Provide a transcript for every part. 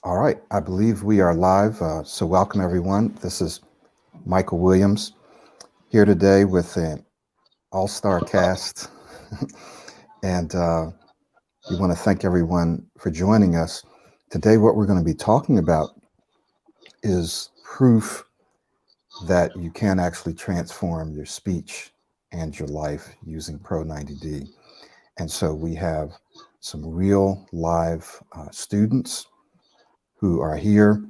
All right, I believe we are live. So welcome everyone. This is Michael Williams here today with an all-star cast. And we want to thank everyone for joining us. Today, what we're going to be talking about is proof that you can actually transform your speech and your life using Pro90d. And so we have some real live students who are here,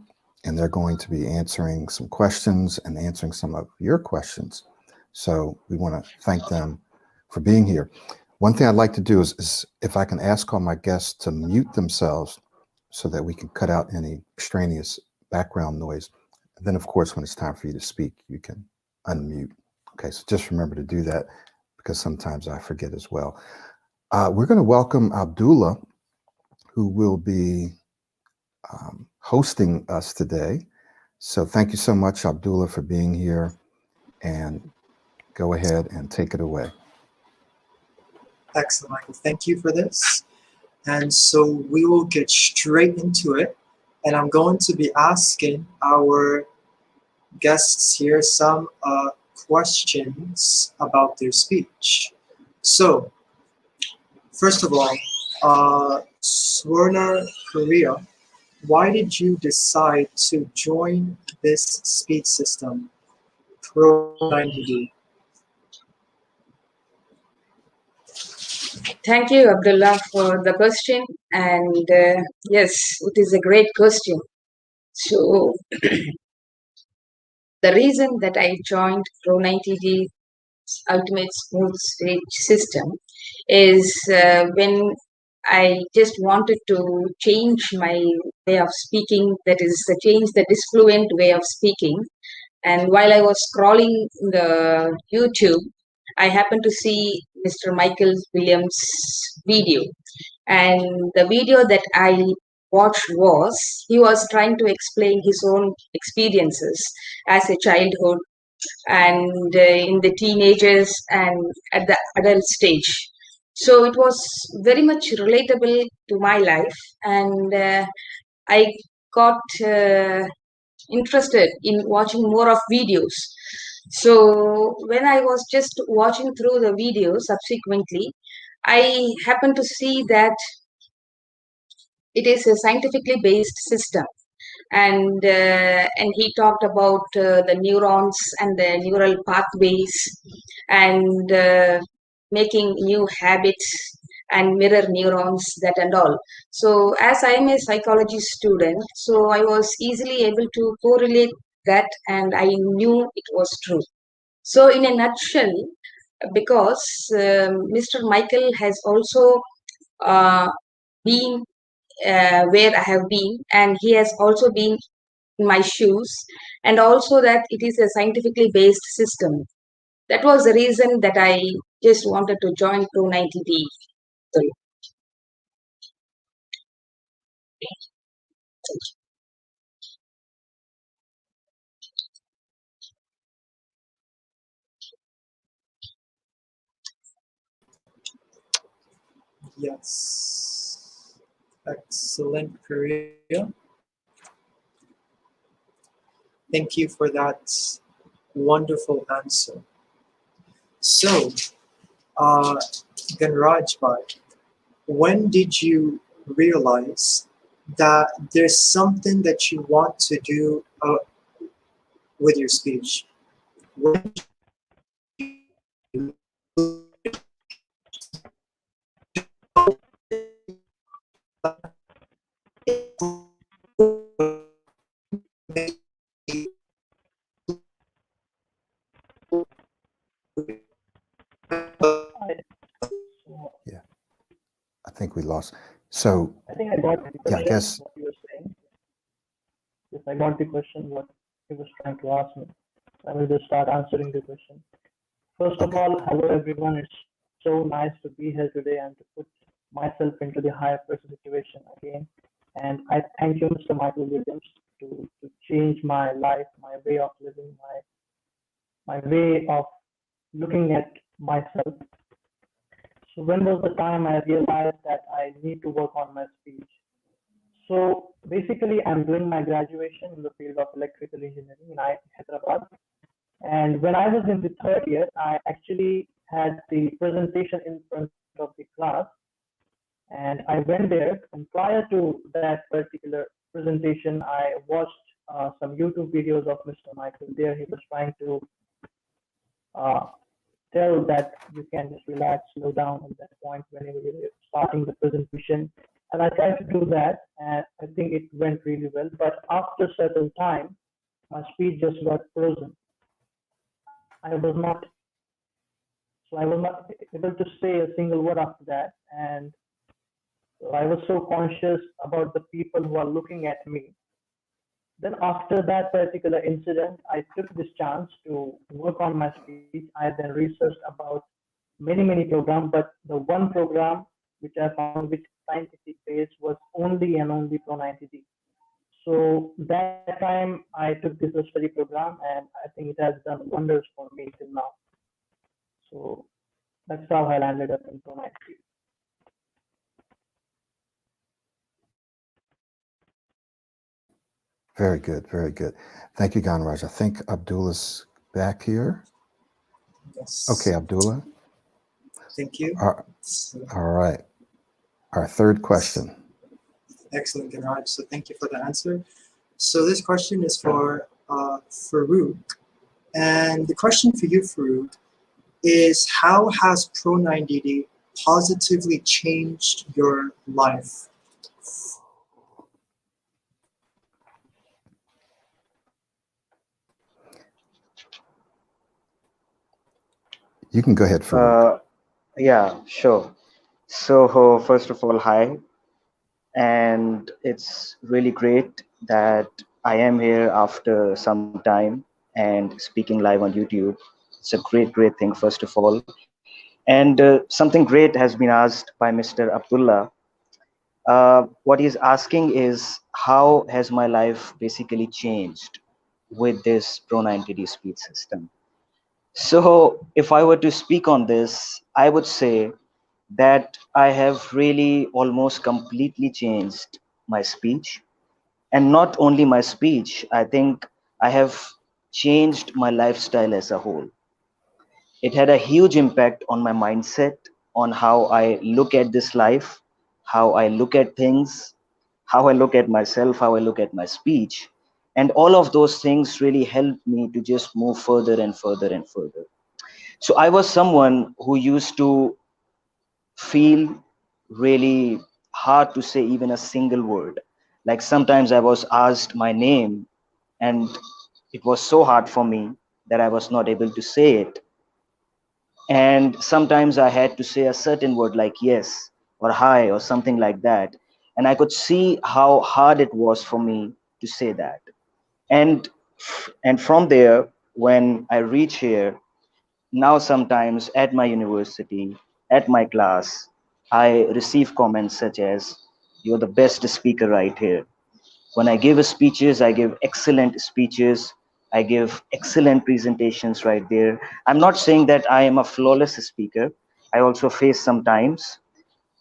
and they're going to be answering some questions and answering some of your questions. So we want to thank them for being here. One thing I'd like to do is if I can ask all my guests to mute themselves so that we can cut out any extraneous background noise. And then, of course, when it's time for you to speak, you can unmute. Okay, so just remember to do that because sometimes I forget as well. We're going to welcome Abdullah, who will be hosting us today. So thank you so much, Abdullah, for being here, and go ahead and take it away. Excellent, Michael. Thank you for this. And so we will get straight into it. And I'm going to be asking our guests here some questions about their speech. So, first of all, Swarna Korea, why did you decide to join this speech system, Pro90d? Thank you, Abdullah, for the question. And yes, it is a great question. So the reason that I joined Pro90D Ultimate Smooth Stage System is when I just wanted to change my way of speaking, that is, change the disfluent way of speaking. And while I was scrolling the YouTube, I happened to see Mr. Michael Williams' video. And the video that I watched was, he was trying to explain his own experiences as a childhood and in the teenagers and at the adult stage. So it was very much relatable to my life, and I got interested in watching more of videos. So when I was just watching through the video subsequently, I happened to see that it is a scientifically based system. And he talked about the neurons and the neural pathways and making new habits and mirror neurons, that and all. So as I am a psychology student, so I was easily able to correlate that, and I knew it was true. So in a nutshell, because Mr. Michael has also been where I have been, and he has also been in my shoes, and also that it is a scientifically based system. That was the reason that I just wanted to join Pro90d. Yes. Excellent, Korea. Thank you for that wonderful answer. So, Ganraj Bhai, when did you realize that there's something that you want to do with your speech? When Yeah, I think we lost. So I think I got the question, yeah, I guess. what you were saying. Yes, I got the question, what he was trying to ask me. I will just start answering the question. First of all, hello everyone. It's so nice to be here today and to put myself into the higher pressure situation again. And I thank you, Mr. Michael Williams, to change my life, my way of living, my way of looking at myself. So when was the time I realized that I need to work on my speech? So basically, I'm doing my graduation in the field of electrical engineering in IIT Hyderabad. And when I was in the third year, I actually had the presentation in front of the class, and I went there. And prior to that particular presentation, I watched some YouTube videos of Mr. Michael. There, he was trying to uh, tell that you can just relax, slow down at that point whenever you're starting the presentation. And I tried to do that, and I think it went really well. But after a certain time, my speech just got frozen. I was not So I was not able to say a single word after that. And I was so conscious about the people who are looking at me. Then after that particular incident, I took this chance to work on my speech. I then researched about many programs, but the one program which I found which scientific base was only and only Pro90d. So that time I took this study program, and I think it has done wonders for me till now. So that's how I landed up in Pro90d. Very good, very good. Thank you, Ganraj. I think Abdullah's back here. Yes. Okay, Abdullah. Thank you. All right. Our third question. Excellent, Ganraj. So thank you for the answer. So this question is for Farouk. And the question for you, Farouk, is how has Pro90d positively changed your life? You can go ahead, Farouk. Yeah, sure. So, first of all, hi. And it's really great that I am here after some time and speaking live on YouTube. It's a great thing, first of all. And something great has been asked by Mr. Abdullah. What he's asking is, how has my life basically changed with this Pro90D speed system? So, if I were to speak on this, I would say that I have really almost completely changed my speech. And not only my speech, I think I have changed my lifestyle as a whole. It had a huge impact on my mindset, on how I look at this life, how I look at things, how I look at myself, how I look at my speech. And all of those things really helped me to just move further and further and further. So I was someone who used to feel really hard to say even a single word. Like sometimes I was asked my name, and it was so hard for me that I was not able to say it. And sometimes I had to say a certain word like yes or hi or something like that. And I could see how hard it was for me to say that. And and from there, when I reach here, now sometimes at my university, at my class, I receive comments such as, "You're the best speaker right here." When I give speeches, I give excellent speeches. I give excellent presentations right there. I'm not saying that I am a flawless speaker. I also face some times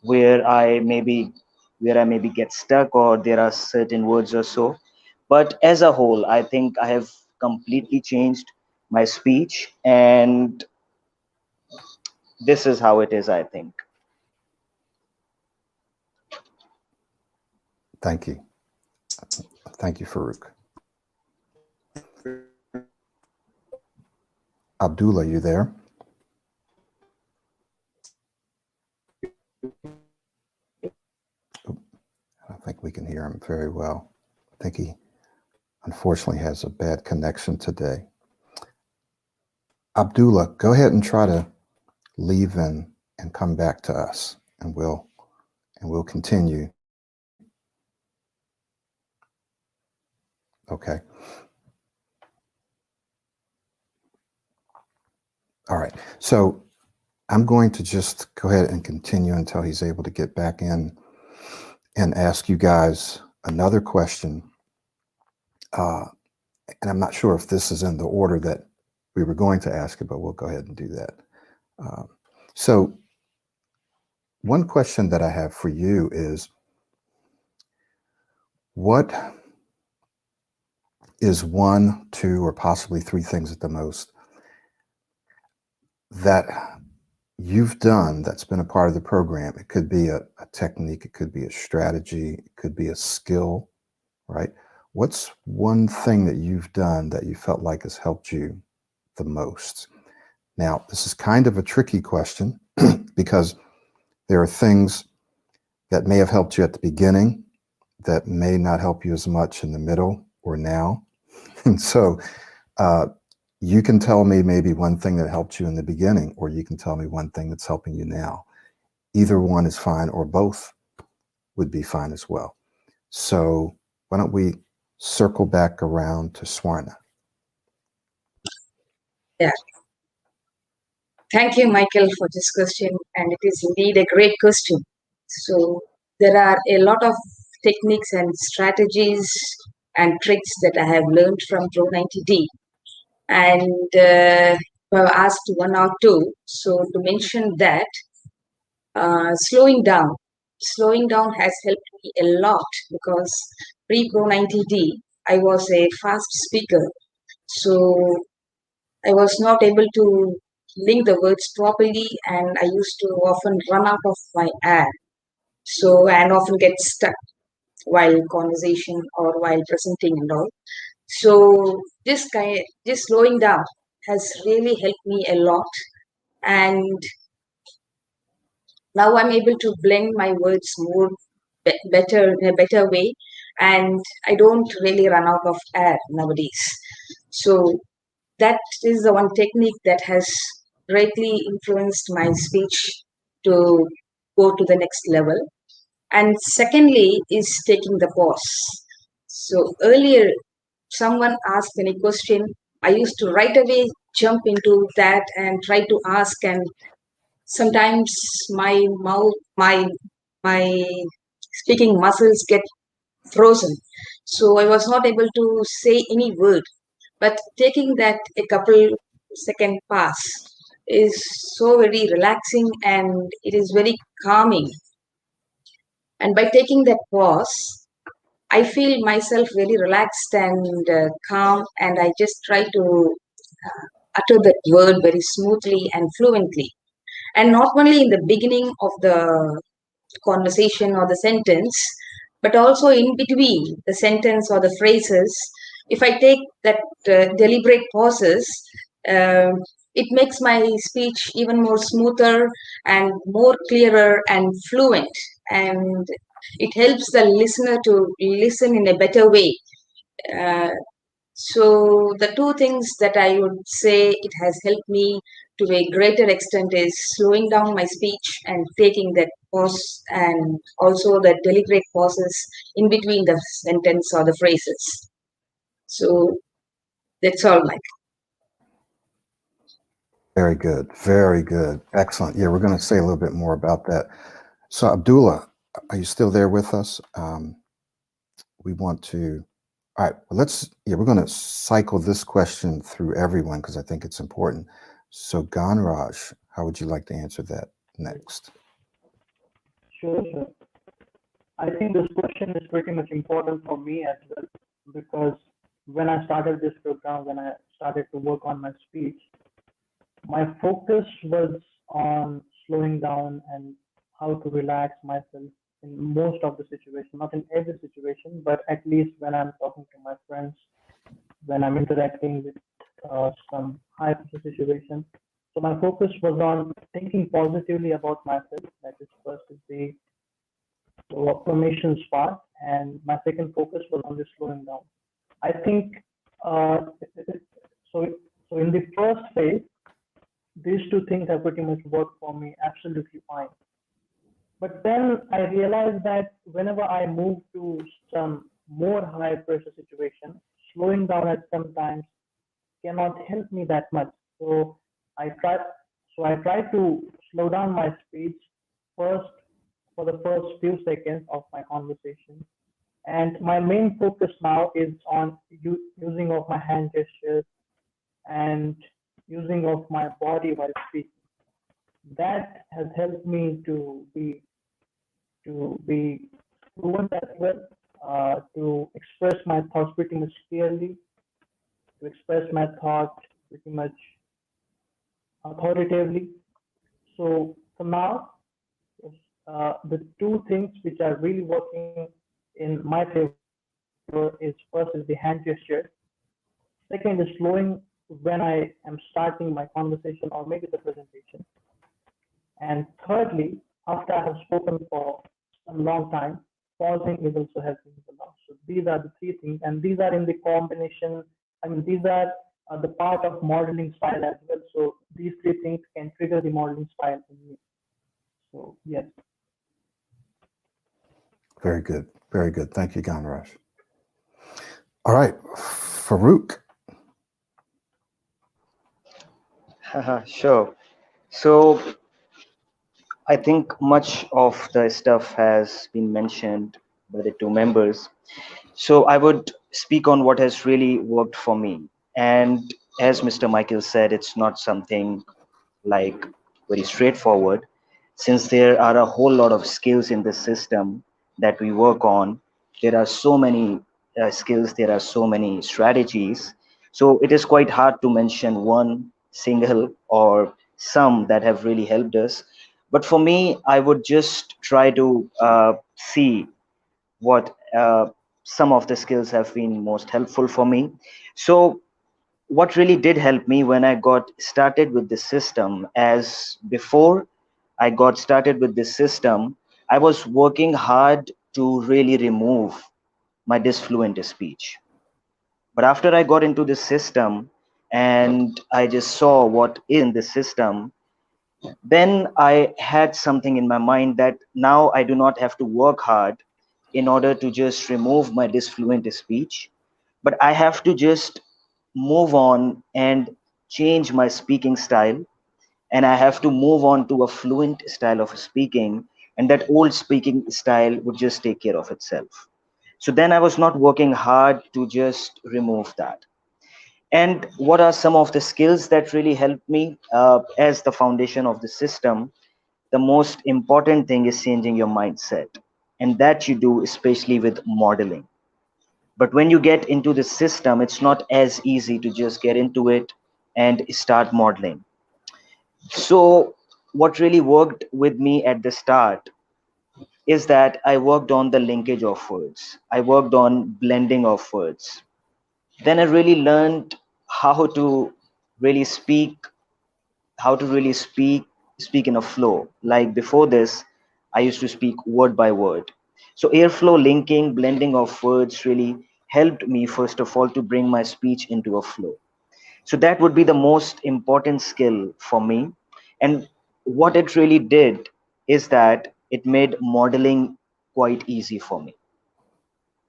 where I maybe get stuck, or there are certain words or so. But as a whole, I think I have completely changed my speech, and this is how it is, I think. Thank you. Thank you, Farouk. Abdullah, you there? I don't think we can hear him very well. I think he unfortunately has a bad connection today. Abdullah, go ahead and try to leave and come back to us, and we'll continue. Okay. All right. So I'm going to just go ahead and continue until he's able to get back in and ask you guys another question. And I'm not sure if this is in the order that we were going to ask it, but we'll go ahead and do that. So one question that I have for you is, what is 1, 2, or possibly 3 things at the most that you've done that's been a part of the program? It could be a technique, it could be a strategy, it could be a skill, right? What's one thing that you've done that you felt like has helped you the most? Now, this is kind of a tricky question because there are things that may have helped you at the beginning that may not help you as much in the middle or now. And so you can tell me maybe one thing that helped you in the beginning, or you can tell me one thing that's helping you now. Either one is fine, or both would be fine as well. So why don't we circle back around to Swarna? Yeah. Thank you, Michael, for this question. And it is indeed a great question. So there are a lot of techniques and strategies and tricks that I have learned from Pro90d. And I've asked 1 or 2. So to mention that, slowing down has helped me a lot, because pre-Pro90d, I was a fast speaker. So I was not able to link the words properly, and I used to often run out of my air. So, and often get stuck while conversation or while presenting and all. So this slowing down has really helped me a lot. And now I'm able to blend my words more better, in a better way, and I don't really run out of air nowadays. So that is the one technique that has greatly influenced my speech to go to the next level. And secondly is taking the pause. So earlier, someone asked any question, I used to right away jump into that and try to ask, and sometimes my mouth, my speaking muscles get frozen. So I was not able to say any word. But taking that a couple second pass is so very relaxing, and it is very calming. And by taking that pause, I feel myself very relaxed and calm, and I just try to utter that word very smoothly and fluently. And not only in the beginning of the conversation or the sentence, but also in between the sentence or the phrases. If I take that deliberate pauses, uh, it makes my speech even more smoother and more clearer and fluent, and it helps the listener to listen in a better way. Uh, so the 2 things that I would say it has helped me to a greater extent is slowing down my speech and taking that pause, and also the deliberate pauses in between the sentence or the phrases. So that's all, Mike. Very good. Very good. Excellent. Yeah, we're going to say a little bit more about that. So Abdullah, are you still there with us? We want to, all right, well, we're going to cycle this question through everyone because I think it's important. So Ganraj, how would you like to answer that next? Sure. I think this question is pretty much important for me as well, because when I started this program, when I started to work on my speech, my focus was on slowing down and how to relax myself in most of the situation, not in every situation, but at least when I'm talking to my friends, when I'm interacting with some high pressure situation. So my focus was on thinking positively about myself. That is first is the affirmations part, and my second focus was on the slowing down. I think so. So in the first phase, these 2 things have pretty much worked for me absolutely fine. But then I realized that whenever I move to some more high pressure situation, slowing down at sometimes cannot help me that much. So I try to slow down my speech first for the first few seconds of my conversation. And my main focus now is on using of my hand gestures and using of my body while speaking. that has helped me to be fluent as well, to express my thoughts pretty much clearly, to express my thoughts pretty much authoritatively. So for now, the two things which are really working in my favor is first is the hand gesture, second is slowing when I am starting my conversation or maybe the presentation, and thirdly, after I have spoken for a long time, pausing is also helping a lot. So these are the three things, and these are in the combination. I mean, these are the part of modeling style as well. So these three things can trigger the modeling style in me. So yes. Very good. Very good. Thank you, Ganraj. All right, Farouk. Sure. So I think much of the stuff has been mentioned by the two members. So I would speak on what has really worked for me. And as Mr. Michael said, it's not something like very straightforward, since there are a whole lot of skills in the system that we work on. There are so many skills, there are so many strategies. So it is quite hard to mention one single or some that have really helped us. But for me, I would just try to see what some of the skills have been most helpful for me. So what really did help me when I got started with the system, as before I got started with this system, I was working hard to really remove my disfluent speech. But after I got into the system and I just saw what is in the system, then I had something in my mind that now I do not have to work hard in order to just remove my disfluent speech, but I have to just move on and change my speaking style, and I have to move on to a fluent style of speaking, and that old speaking style would just take care of itself. So then I was not working hard to just remove that. And what are some of the skills that really helped me as the foundation of the system? The most important thing is changing your mindset, and that you do especially with modeling. But when you get into the system, it's not as easy to just get into it and start modeling. So what really worked with me at the start is that I worked on the linkage of words, I worked on blending of words. Then I really learned how to really speak, how to really speak in a flow. Like before this, I used to speak word by word. So airflow, linking, blending of words really helped me first of all to bring my speech into a flow. So that would be the most important skill for me. And what it really did is that it made modeling quite easy for me.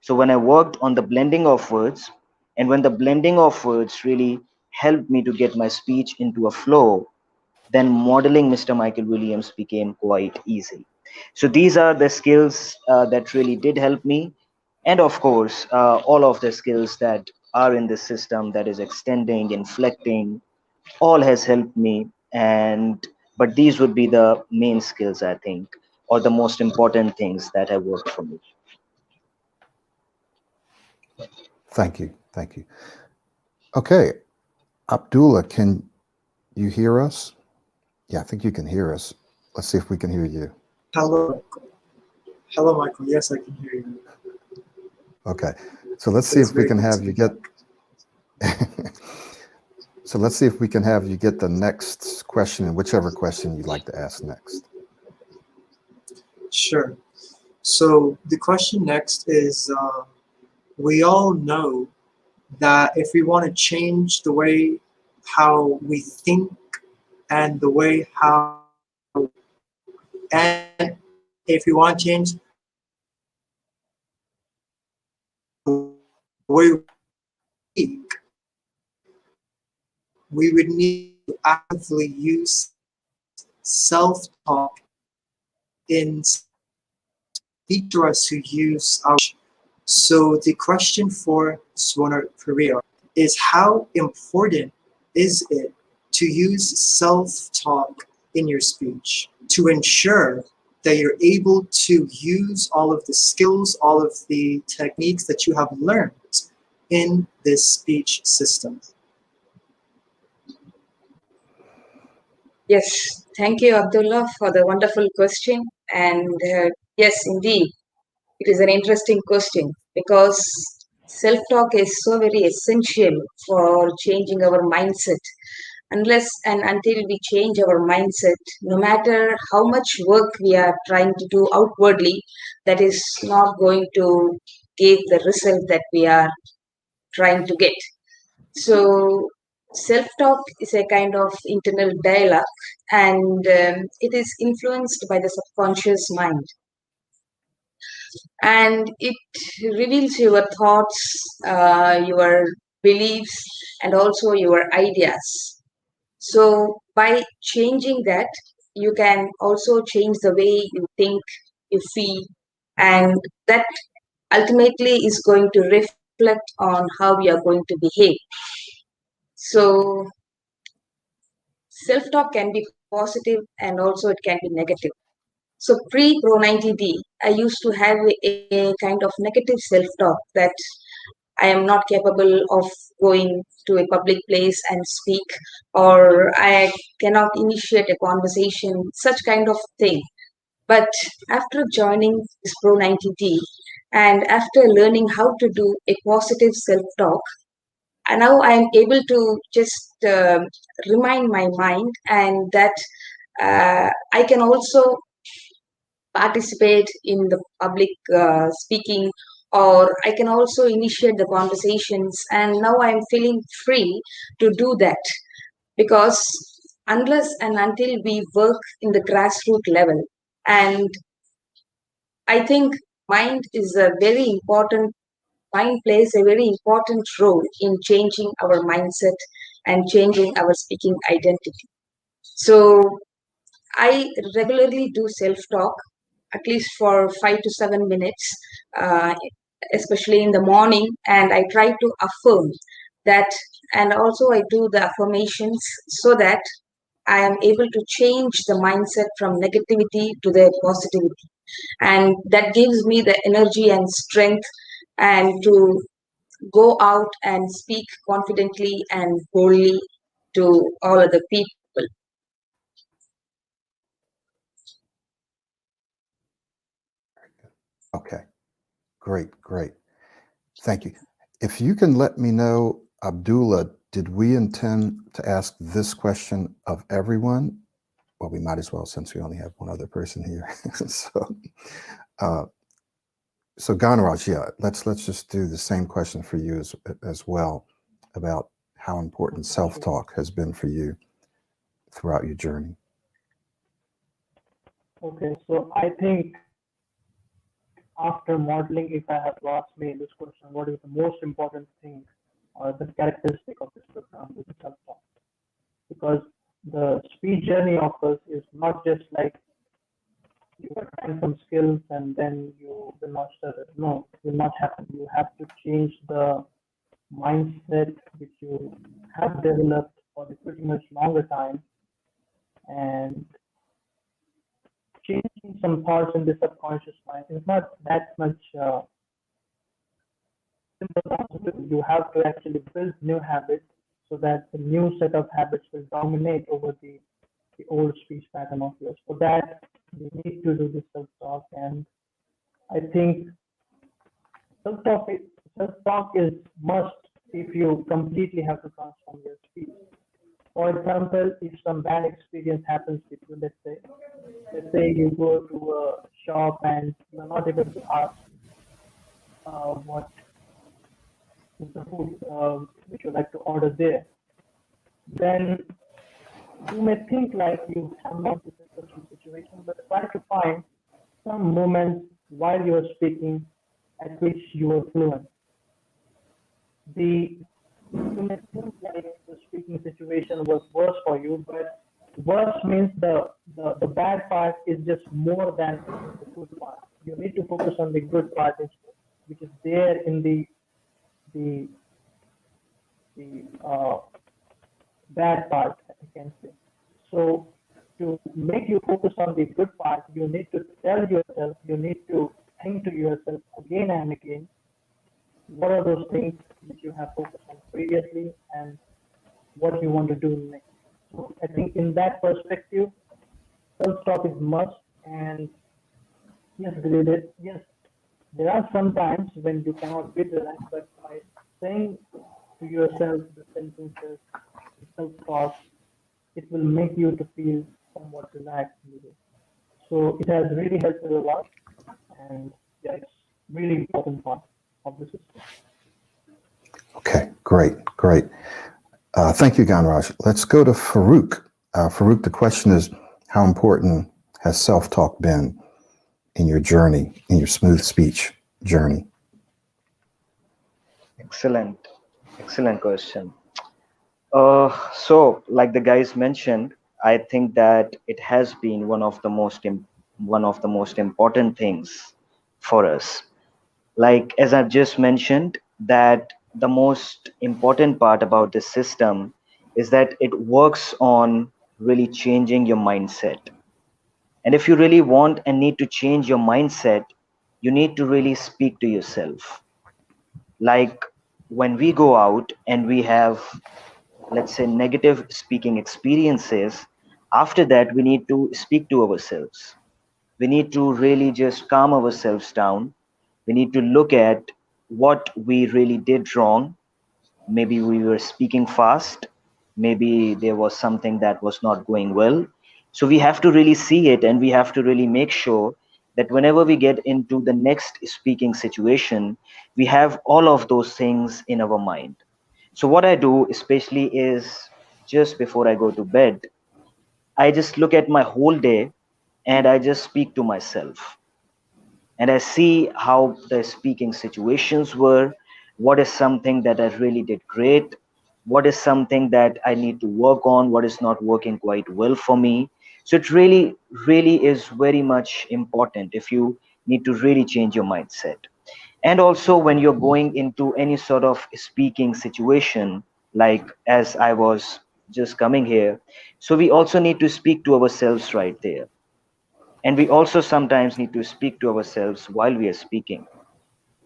So when I worked on the blending of words, and when the blending of words really helped me to get my speech into a flow, then modeling Mr. Michael Williams became quite easy. So these are the skills that really did help me. And of course, all of the skills that are in this system, that is extending, inflecting, all has helped me. And but these would be the main skills, I think, or the most important things that have worked for me. Thank you. Thank you. Okay. Abdullah, can you hear us? Yeah, I think you can hear us. Let's see if we can hear you. Hello. Hello, Michael. Yes, I can hear you. Okay. So let's see if we can have you get so let's see if we can have you get the next question, and whichever question you'd like to ask next. Sure. So the question next is, we all know that if we want to change the way how we think and the way how, and if we want to change the way we speak, we would need to actively use self-talk in teach us to use our. So the question for Swana Pereira is, how important is it to use self-talk in your speech to ensure that you're able to use all of the skills, all of the techniques that you have learned in this speech system? Yes, thank you, Abdullah, for the wonderful question. And yes, indeed, it is an interesting question because self-talk is so very essential for changing our mindset. Unless and until we change our mindset, no matter how much work we are trying to do outwardly, that is not going to give the result that we are trying to get. So, self talk is a kind of internal dialogue, and it is influenced by the subconscious mind, and it reveals your thoughts, your beliefs, and also your ideas. So, by changing that, you can also change the way you think, you feel, and that ultimately is going to reflect on how you are going to behave. So, self talk can be positive and also it can be negative. So, pre Pro 90D, I used to have a kind of negative self talk that I am not capable of going to a public place and speak, or I cannot initiate a conversation, such kind of thing. But after joining this Pro 90D and after learning how to do a positive self talk, and now I am able to just remind my mind and that I can also participate in the public speaking, or I can also initiate the conversations, and now I am feeling free to do that because unless and until we work in the grassroots level, and I think mind is a very important mind plays a very important role in changing our mindset and changing our speaking identity. So I regularly do self talk at least for 5 to 7 minutes, uh, especially in the morning, and I try to affirm that, and also I do the affirmations so that I am able to change the mindset from negativity to the positivity, and that gives me the energy and strength and to go out and speak confidently and boldly to all other people. Okay, great. Thank you. If you can let me know, Abdullah, did we intend to ask this question of everyone? Well, we might as well since we only have one other person here. so, uh, so Ganraj, yeah, let's just do the same question for you as well about how important self-talk has been for you throughout your journey. Okay, so I think after modeling, if I have to ask me this question, what is the most important thing or the characteristic of this program is self-talk? Because the speech journey of us is not just like you are trying some skills and then you will not stutter. No, it will not happen. You have to change the mindset which you have developed for a pretty much longer time, and changing some thoughts in the subconscious mind is not that much simple. You have to actually build new habits so that the new set of habits will dominate over the old speech pattern of yours. For that, you need to do this self-talk, and I think self-talk self-talk is must if you completely have to transform your speech. For example, if some bad experience happens with you, let's say you go to a shop and you're not able to ask what is the food which you like to order there, then you may think like you have not a successful situation, but try to find some moments while you are speaking at which you are fluent. You may think like the speaking situation was worse for you, but worse means the bad part is just more than the good part. You need to focus on the good part which is there in the the bad part, I can say. So to make you focus on the good part, you need to tell yourself, you need to think to yourself again and again, what are those things which you have focused on previously and what you want to do next. So I think in that perspective, self-talk is must. And yes, there are some times when you cannot be relaxed, but by saying to yourself the sentences, the self-talk, it will make you to feel somewhat relaxed. So it has really helped me a lot, and yeah, it's really important part of the system. Okay, great. Thank you, Ganraj. Let's go to Farouk. Farouk, the question is, how important has self-talk been in your journey, in your smooth speech journey? Excellent question. So, like the guys mentioned, I think that it has been one of the most important things for us. Like as I've just mentioned, that the most important part about this system is that it works on really changing your mindset. And if you really want and need to change your mindset, you need to really speak to yourself. Like when we go out and we have, let's say, negative speaking experiences, after that we need to speak to ourselves. We need to really just calm ourselves down. We need to look at what we really did wrong. Maybe we were speaking fast, maybe there was something that was not going well. So we have to really see it, and we have to really make sure that whenever we get into the next speaking situation, we have all of those things in our mind. So what I do especially is, just before I go to bed, I just look at my whole day and I just speak to myself, and I see how the speaking situations were, what is something that I really did great, what is something that I need to work on, what is not working quite well for me. So it really is very much important if you need to really change your mindset. And also when you're going into any sort of speaking situation, like as I was just coming here, so we also need to speak to ourselves right there, and we also sometimes need to speak to ourselves while we are speaking.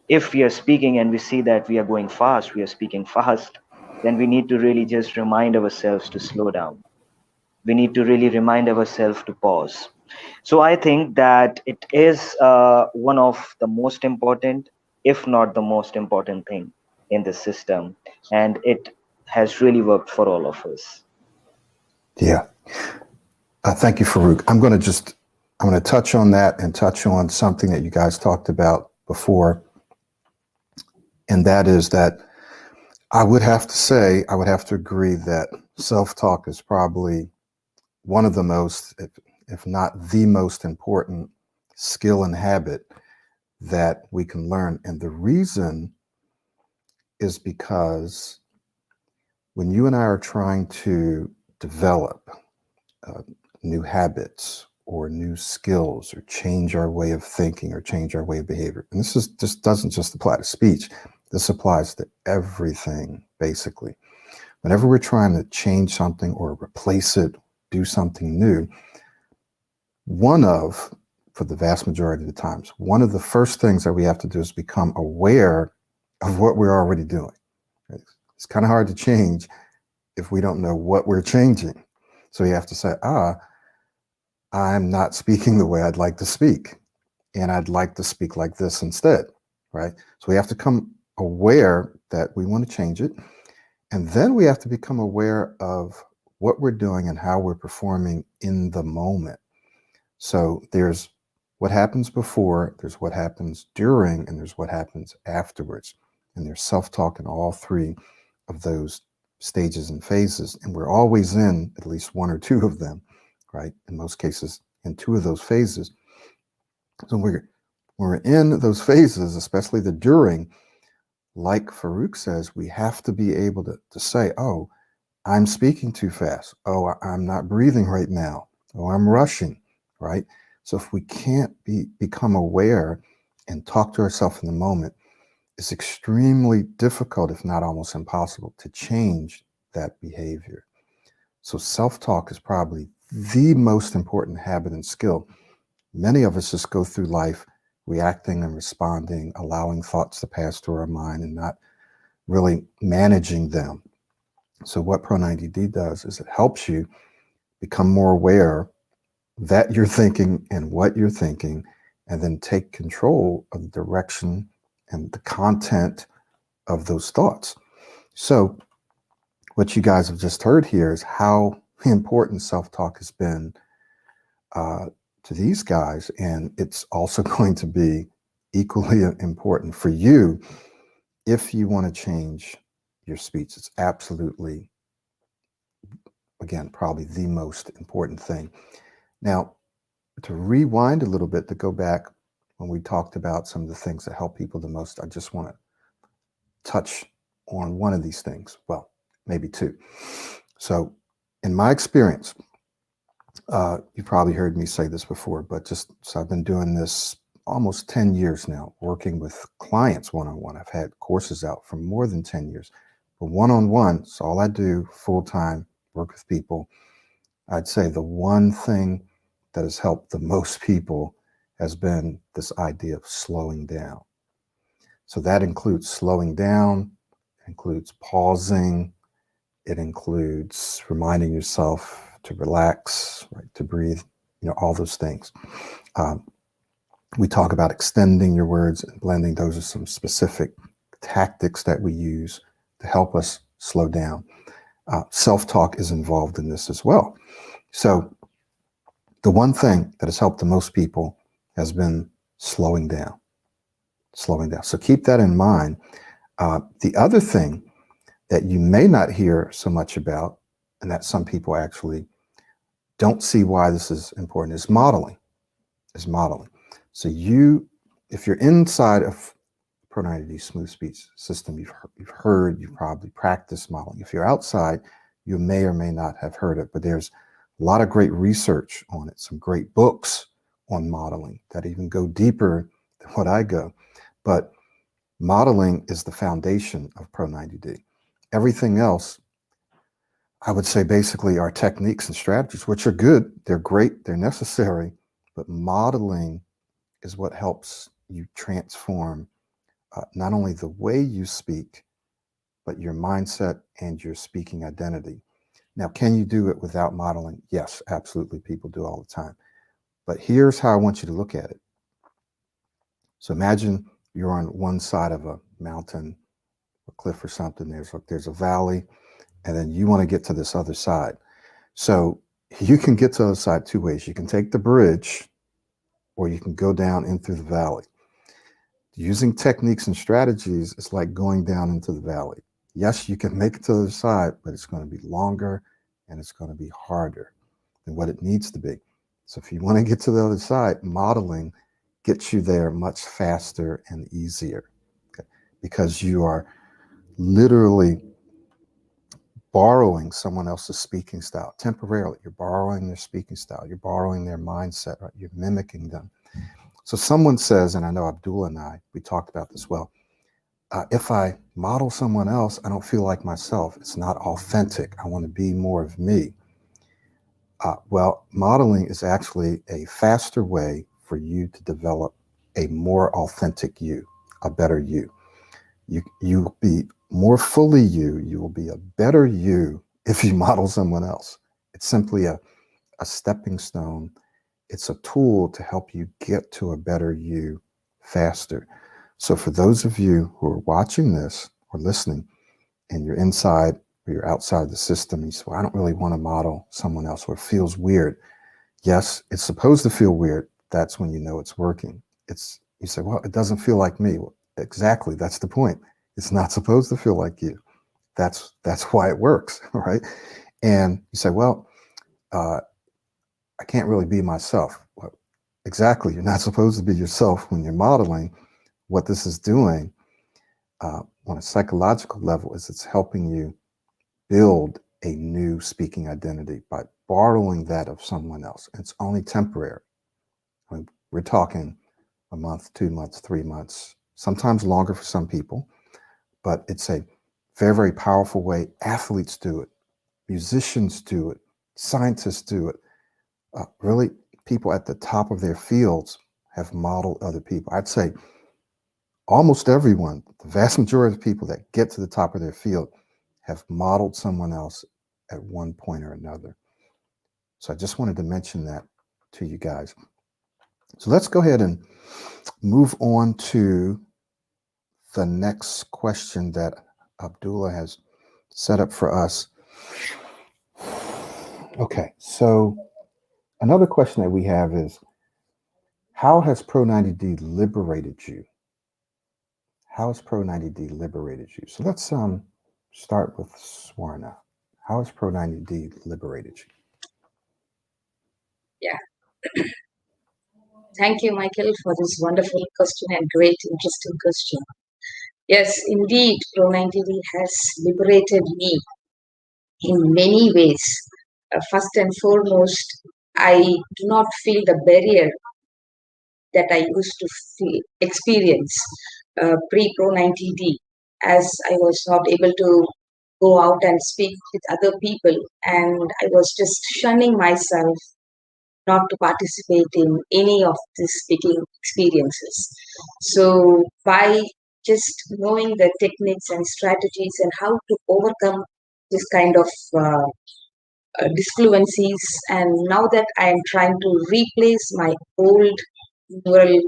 If we are speaking and we see that we are going fast, we are speaking fast, then we need to really just remind ourselves to slow down. We need to really remind ourselves to pause. So I think that it is one of the most important, if not the most important thing in this system. And it has really worked for all of us. Yeah. Thank you, Farouk. I'm going to touch on that and touch on something that you guys talked about before. And that is that I would have to agree that self-talk is probably one of the most, if not the most important skill and habit that we can learn. And the reason is because when you and I are trying to develop new habits or new skills or change our way of thinking or change our way of behavior, and this doesn't just apply to speech, this applies to everything, basically. Whenever we're trying to change something or replace it, do something new, for the vast majority of the times, one of the first things that we have to do is become aware of what we're already doing. It's kind of hard to change if we don't know what we're changing. So you have to say, I'm not speaking the way I'd like to speak, and I'd like to speak like this instead, right? So we have to become aware that we want to change it. And then we have to become aware of what we're doing and how we're performing in the moment. So there's what happens before, there's what happens during, and there's what happens afterwards. And there's self-talk in all three of those stages and phases. And we're always in at least one or two of them, right? In most cases, in two of those phases. So we're in those phases, especially the during, like Farouk says, we have to be able to say, oh, I'm speaking too fast. Oh, I'm not breathing right now. Oh, I'm rushing, right? So if we can't become aware and talk to ourselves in the moment, it's extremely difficult, if not almost impossible, to change that behavior. So self-talk is probably the most important habit and skill. Many of us just go through life reacting and responding, allowing thoughts to pass through our mind and not really managing them. So what Pro90d does is it helps you become more aware that you're thinking and what you're thinking, and then take control of the direction and the content of those thoughts. So what you guys have just heard here is how important self-talk has been to these guys, and it's also going to be equally important for you if you want to change your speech. It's absolutely, again, probably the most important thing. Now, to rewind a little bit, to go back when we talked about some of the things that help people the most, I just want to touch on one of these things. Well, maybe two. So in my experience, you probably heard me say this before, but so I've been doing this almost 10 years now, working with clients one-on-one. I've had courses out for more than 10 years, but one-on-one, it's all I do full-time, work with people. I'd say the one thing that has helped the most people has been this idea of slowing down. So that includes slowing down, it includes pausing, it includes reminding yourself to relax, right, to breathe, all those things. We talk about extending your words and blending. Those are some specific tactics that we use to help us slow down. Self-talk is involved in this as well. So the one thing that has helped the most people has been slowing down. So keep that in mind. The other thing that you may not hear so much about, and that some people actually don't see why this is important, is modeling. So if you're inside of Pro90d Smooth Speech System, you've probably practiced modeling. If you're outside, you may or may not have heard it, but there's a lot of great research on it, some great books on modeling that even go deeper than what I go. But modeling is the foundation of Pro90d. Everything else, I would say, basically are techniques and strategies, which are good, they're great, they're necessary, but modeling is what helps you transform not only the way you speak, but your mindset and your speaking identity. Now, can you do it without modeling? Yes, absolutely. People do all the time. But here's how I want you to look at it. So imagine you're on one side of a mountain, a cliff or something. There's a valley, and then you want to get to this other side. So you can get to the other side two ways. You can take the bridge, or you can go down in through the valley. Using techniques and strategies is like going down into the valley. Yes, you can make it to the other side, but it's going to be longer and it's going to be harder than what it needs to be. So if you want to get to the other side, modeling gets you there much faster and easier, okay? Because you are literally borrowing someone else's speaking style temporarily. You're borrowing their speaking style. You're borrowing their mindset, right? You're mimicking them. So someone says, and I know Abdullah and we talked about this well, if I model someone else, I don't feel like myself. It's not authentic. I want to be more of me. Well, modeling is actually a faster way for you to develop a more authentic you, a better you. You'll be more fully you. You will be a better you if you model someone else. It's simply a stepping stone. It's a tool to help you get to a better you faster. So for those of you who are watching this or listening, and you're inside or you're outside the system, you say, well, I don't really want to model someone else, or it feels weird. Yes, it's supposed to feel weird. That's when you know it's working. You say, well, it doesn't feel like me. Well, exactly, that's the point. It's not supposed to feel like you. That's why it works, right? And you say, well, I can't really be myself. Well, exactly, you're not supposed to be yourself when you're modeling. What this is doing on a psychological level is it's helping you build a new speaking identity by borrowing that of someone else. It's only temporary. I mean, we're talking a month, 2 months, 3 months, sometimes longer for some people, but it's a very, very powerful way. Athletes do it, musicians do it, scientists do it. really, people at the top of their fields have modeled other people. I'd say almost everyone, the vast majority of people that get to the top of their field have modeled someone else at one point or another. So I just wanted to mention that to you guys. So let's go ahead and move on to the next question that Abdullah has set up for us. Okay, so another question that we have is, how has Pro90d liberated you? How has Pro90d liberated you? So let's start with Swarna. How has Pro90d liberated you? Yeah. Thank you, Michael, for this wonderful question and great, interesting question. Yes, indeed, Pro90d has liberated me in many ways. First and foremost, I do not feel the barrier that I used to experience pre-Pro90d, as I was not able to go out and speak with other people, and I was just shunning myself not to participate in any of these speaking experiences. So by just knowing the techniques and strategies and how to overcome this kind of disfluencies, and now that I am trying to replace my old neural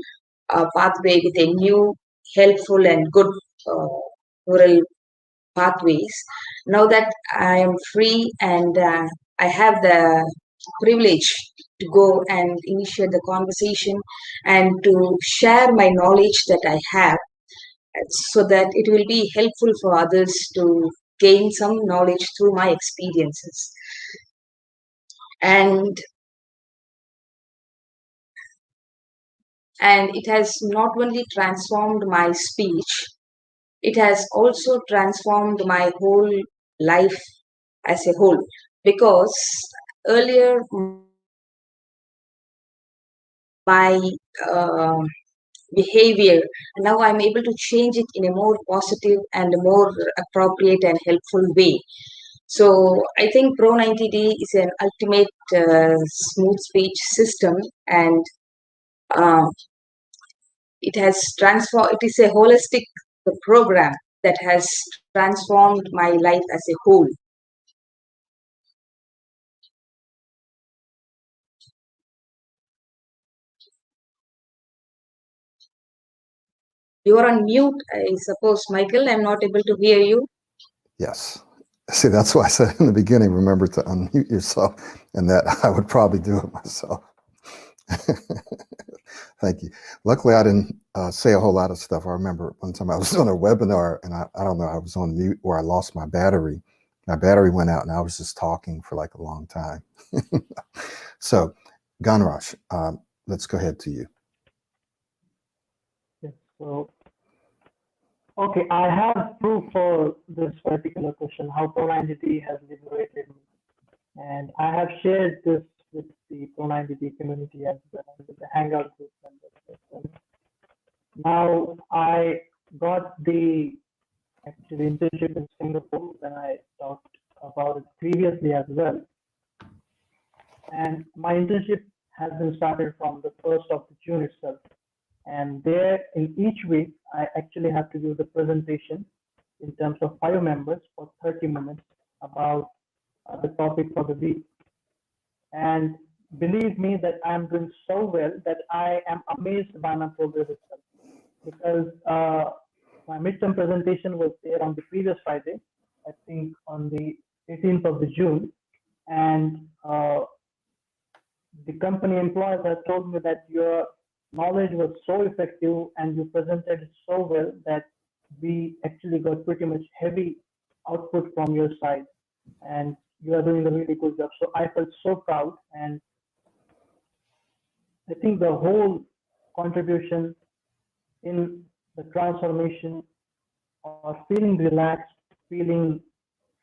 pathway with a new helpful and good neural pathways, now that I am free and I have the privilege to go and initiate the conversation and to share my knowledge that I have, so that it will be helpful for others to gain some knowledge through my experiences. And it has not only transformed my speech, it has also transformed my whole life as a whole, because earlier my behavior, now I'm able to change it in a more positive and more appropriate and helpful way. So I think Pro90d is an ultimate smooth speech system, and it has transformed. It is a holistic program that has transformed my life as a whole. You are on mute, I suppose, Michael. I'm not able to hear you. Yes. See, that's why I said in the beginning, remember to unmute yourself, and that I would probably do it myself. Thank you. Luckily, I didn't say a whole lot of stuff. I remember one time I was on a webinar, and I don't know, I was on mute, or I lost my battery. My battery went out, and I was just talking for like a long time. So, Ganraj, let's go ahead to you. Yes, so, okay, I have proof for this particular question, how Pro90d has liberated me. And I have shared this with the Pro90d community as well as with the Hangout group members. Now, I got the actually internship in Singapore, and I talked about it previously as well. And my internship has been started from the 1st of June itself. And there, in each week, I actually have to do the presentation in terms of 5 members for 30 minutes about the topic for the week. And believe me that I'm doing so well that I am amazed by my progress itself. Because my midterm presentation was there on the previous Friday, I think on the 18th of June, and the company employees have told me that your knowledge was so effective and you presented it so well that we actually got pretty much heavy output from your side, and you are doing a really good job. So I felt so proud, and I think the whole contribution in the transformation or feeling relaxed, feeling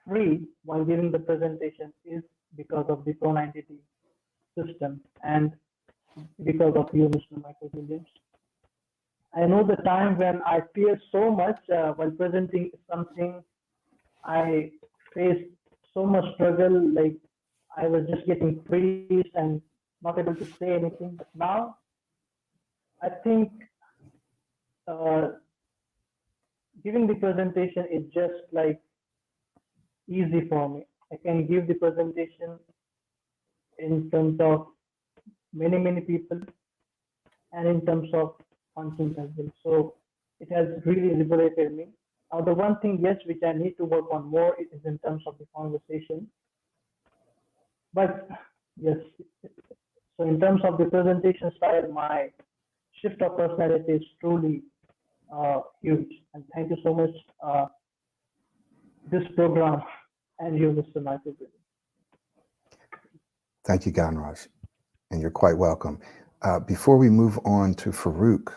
free while giving the presentation is because of the Pro90d system and because of you, Mr. Michael Williams. I know the time when I fear so much while presenting something, I faced so much struggle, like I was just getting freeze and not able to say anything. But now I think uh, giving the presentation is just like easy for me. I can give the presentation in terms of many people and in terms of content as well. So it has really liberated me. The one thing, yes, which I need to work on more is in terms of the conversation. But yes, so in terms of the presentation style, my shift of personality is truly huge. And thank you so much, this program, and you, Mr. Michael. Thank you, Ganraj, and you're quite welcome. Before we move on to Farouk,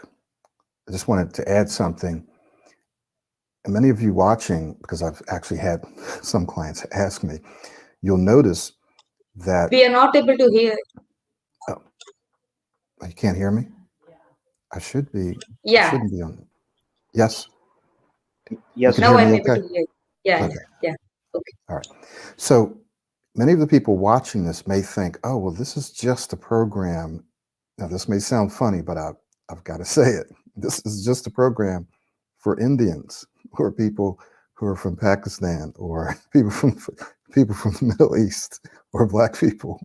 I just wanted to add something. And many of you watching, because I've actually had some clients ask me, you'll notice that We are not able to hear. oh, you can't hear me. I should be. I Yeah. shouldn't be on. Yes. You Yes, can Now hear I'm me able okay? to hear. Yeah. Okay. Yeah. Okay. All right. So many of the people watching this may think, oh, well, this is just a program. Now, this may sound funny, but I've got to say it. This is just a program for Indians or people who are from Pakistan or people from the Middle East or Black people.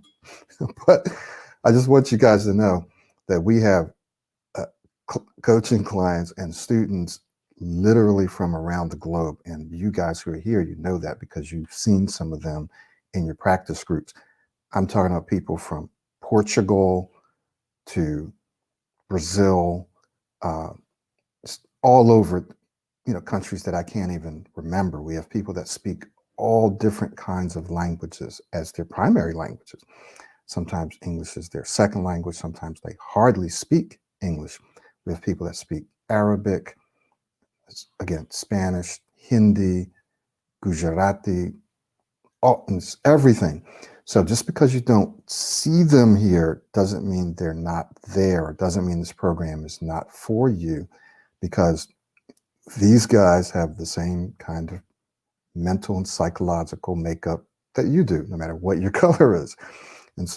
But I just want you guys to know that we have coaching clients and students literally from around the globe. And you guys who are here, you know that because you've seen some of them in your practice groups. I'm talking about people from Portugal to Brazil, all over, countries that I can't even remember. We have people that speak all different kinds of languages as their primary languages. Sometimes English is their second language. Sometimes they hardly speak English. We have people that speak Arabic, again, Spanish, Hindi, Gujarati, everything. So just because you don't see them here doesn't mean they're not there. It doesn't mean this program is not for you, because these guys have the same kind of mental and psychological makeup that you do, no matter what your color is. And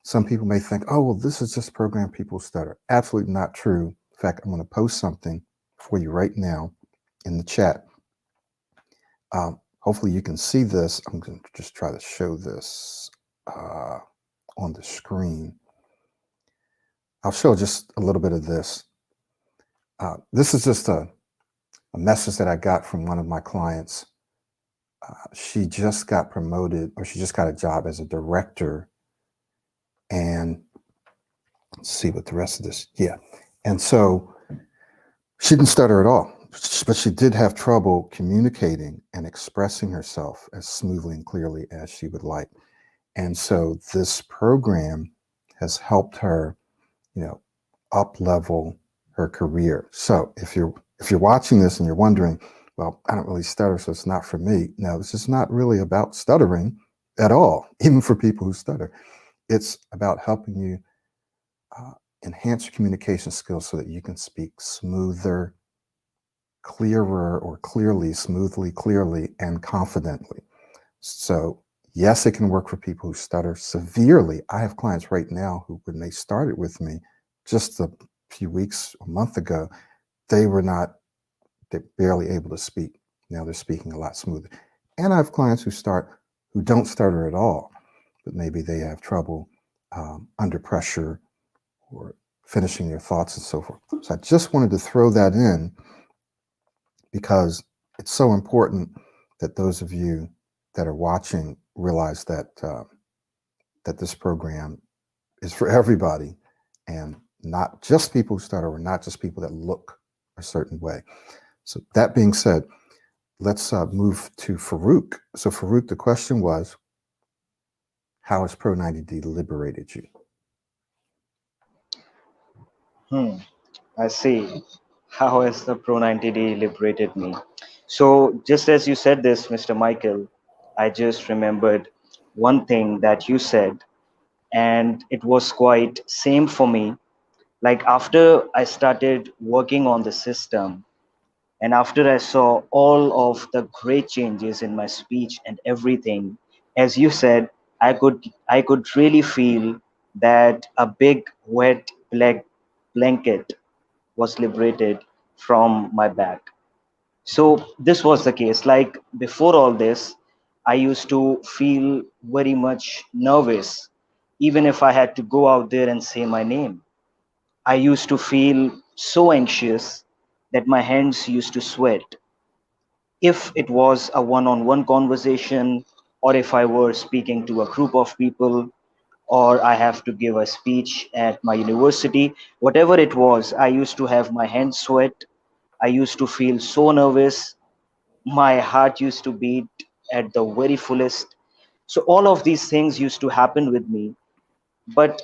some people may think, oh, well, this is just a program people stutter. Absolutely not true. In fact, I'm going to post something for you right now in the chat. Hopefully you can see this. I'm going to just try to show this on the screen. I'll show just a little bit of this. This is just a message that I got from one of my clients. She just got promoted, or she just got a job as a director. And let's see what the rest of this, yeah. And so she didn't stutter at all, but she did have trouble communicating and expressing herself as smoothly and clearly as she would like. And so this program has helped her, up level her career. So if you're watching this and you're wondering, well, I don't really stutter, so it's not for me. No, this is not really about stuttering at all, even for people who stutter. It's about helping you enhance your communication skills so that you can speak smoother, clearer, or clearly, smoothly, clearly, and confidently. So yes, it can work for people who stutter severely. I have clients right now who, when they started with me just a few weeks, a month ago, they're barely able to speak. Now they're speaking a lot smoother. And I have clients who don't stutter at all, but maybe they have trouble under pressure or finishing their thoughts and so forth. So I just wanted to throw that in because it's so important that those of you that are watching realize that that this program is for everybody, and not just people who stutter, or not just people that look a certain way. So that being said, let's move to Farouk. So Farouk, the question was, how has Pro90d liberated you? I see. How has the Pro90d liberated me? So just as you said this, Mr. Michael, I just remembered one thing that you said, and it was quite same for me. Like after I started working on the system, and after I saw all of the great changes in my speech and everything, as you said, I could really feel that a big wet black blanket was liberated from my back. So this was the case. Like before all this, I used to feel very much nervous, even if I had to go out there and say my name. I used to feel so anxious that my hands used to sweat. If it was a one on one conversation, or if I were speaking to a group of people, or I have to give a speech at my university, whatever it was, I used to have my hands sweat. I used to feel so nervous. My heart used to beat at the very fullest. So, all of these things used to happen with me. But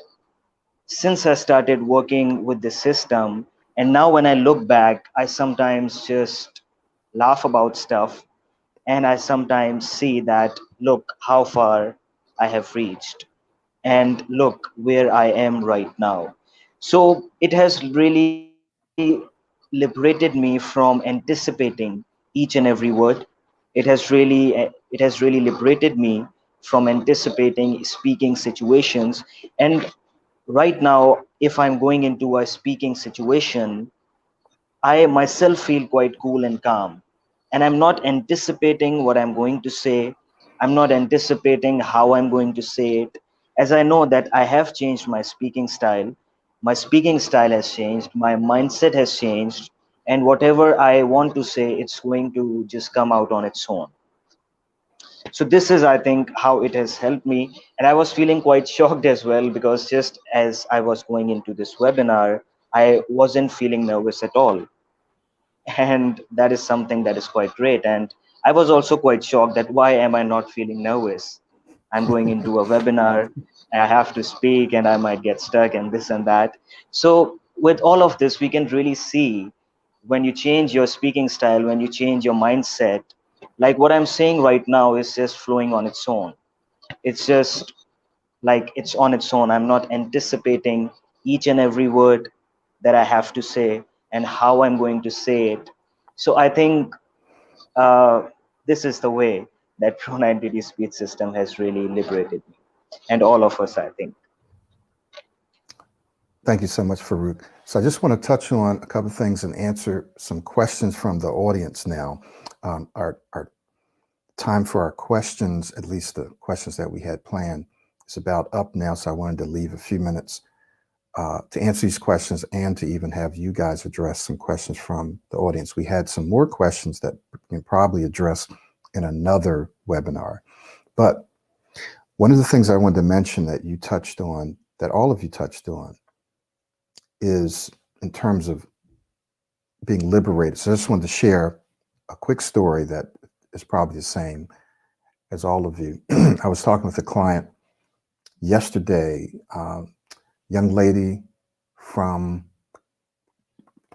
since I started working with the system, and now when I look back, I sometimes just laugh about stuff, and I sometimes see that, look how far I have reached, and look where I am right now. So it has really liberated me from anticipating each and every word. It has really liberated me from anticipating speaking situations. And right now, if I'm going into a speaking situation, I myself feel quite cool and calm. And I'm not anticipating what I'm going to say. I'm not anticipating how I'm going to say it. As I know that I have changed my speaking style, has changed, my mindset has changed, and whatever I want to say, it's going to just come out on its own. So this is, I think, how it has helped me. And I was feeling quite shocked as well, because just as I was going into this webinar, I wasn't feeling nervous at all, and that is something that is quite great. And I was also quite shocked that why am I not feeling nervous? I'm going into a webinar, and I have to speak, and I might get stuck and this and that. So with all of this, we can really see, when you change your speaking style, when you change your mindset, like what I'm saying right now is just flowing on its own. It's just like it's on its own. I'm not anticipating each and every word that I have to say and how I'm going to say it. So I think this is the way that Pro90d speech system has really liberated me, and all of us, I think. Thank you so much, Farouk. So I just want to touch on a couple of things and answer some questions from the audience now. Our time for our questions, at least the questions that we had planned, is about up now. So I wanted to leave a few minutes to answer these questions and to even have you guys address some questions from the audience. We had some more questions that we can probably address in another webinar. But one of the things I wanted to mention that you touched on, that all of you touched on, is in terms of being liberated. So I just wanted to share a quick story that is probably the same as all of you. I was talking with a client yesterday, young lady from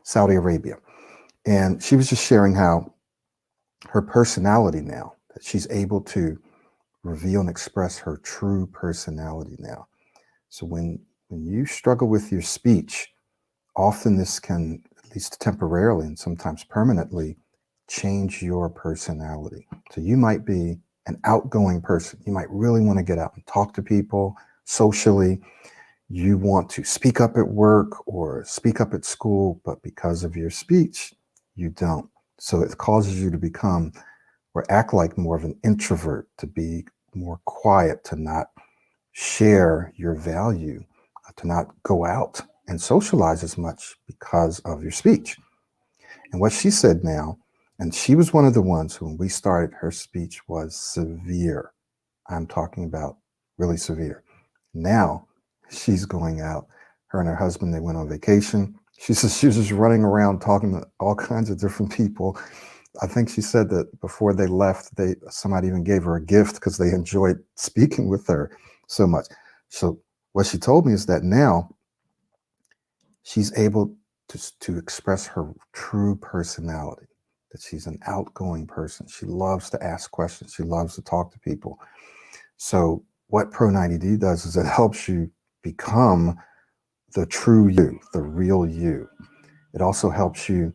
Saudi Arabia, and she was just sharing how her personality now, that she's able to reveal and express her true personality now. So when you struggle with your speech, often this can, at least temporarily and sometimes permanently, change your personality. So you might be an outgoing person. You might really want to get out and talk to people socially. You want to speak up at work or speak up at school, but because of your speech, you don't. So it causes you to become or act like more of an introvert, to be more quiet, to not share your value, to not go out and socialize as much because of your speech. And what she said now, and she was one of the ones who, when we started, her speech was severe. I'm talking about really severe. Now she's going out. Her and her husband, they went on vacation. She says she was just running around talking to all kinds of different people. I think she said that before they left, somebody even gave her a gift because they enjoyed speaking with her so much. So what she told me is that now she's able to express her true personality, that she's an outgoing person. She loves to ask questions. She loves to talk to people. So what Pro90d does is it helps you become the true you, the real you. It also helps you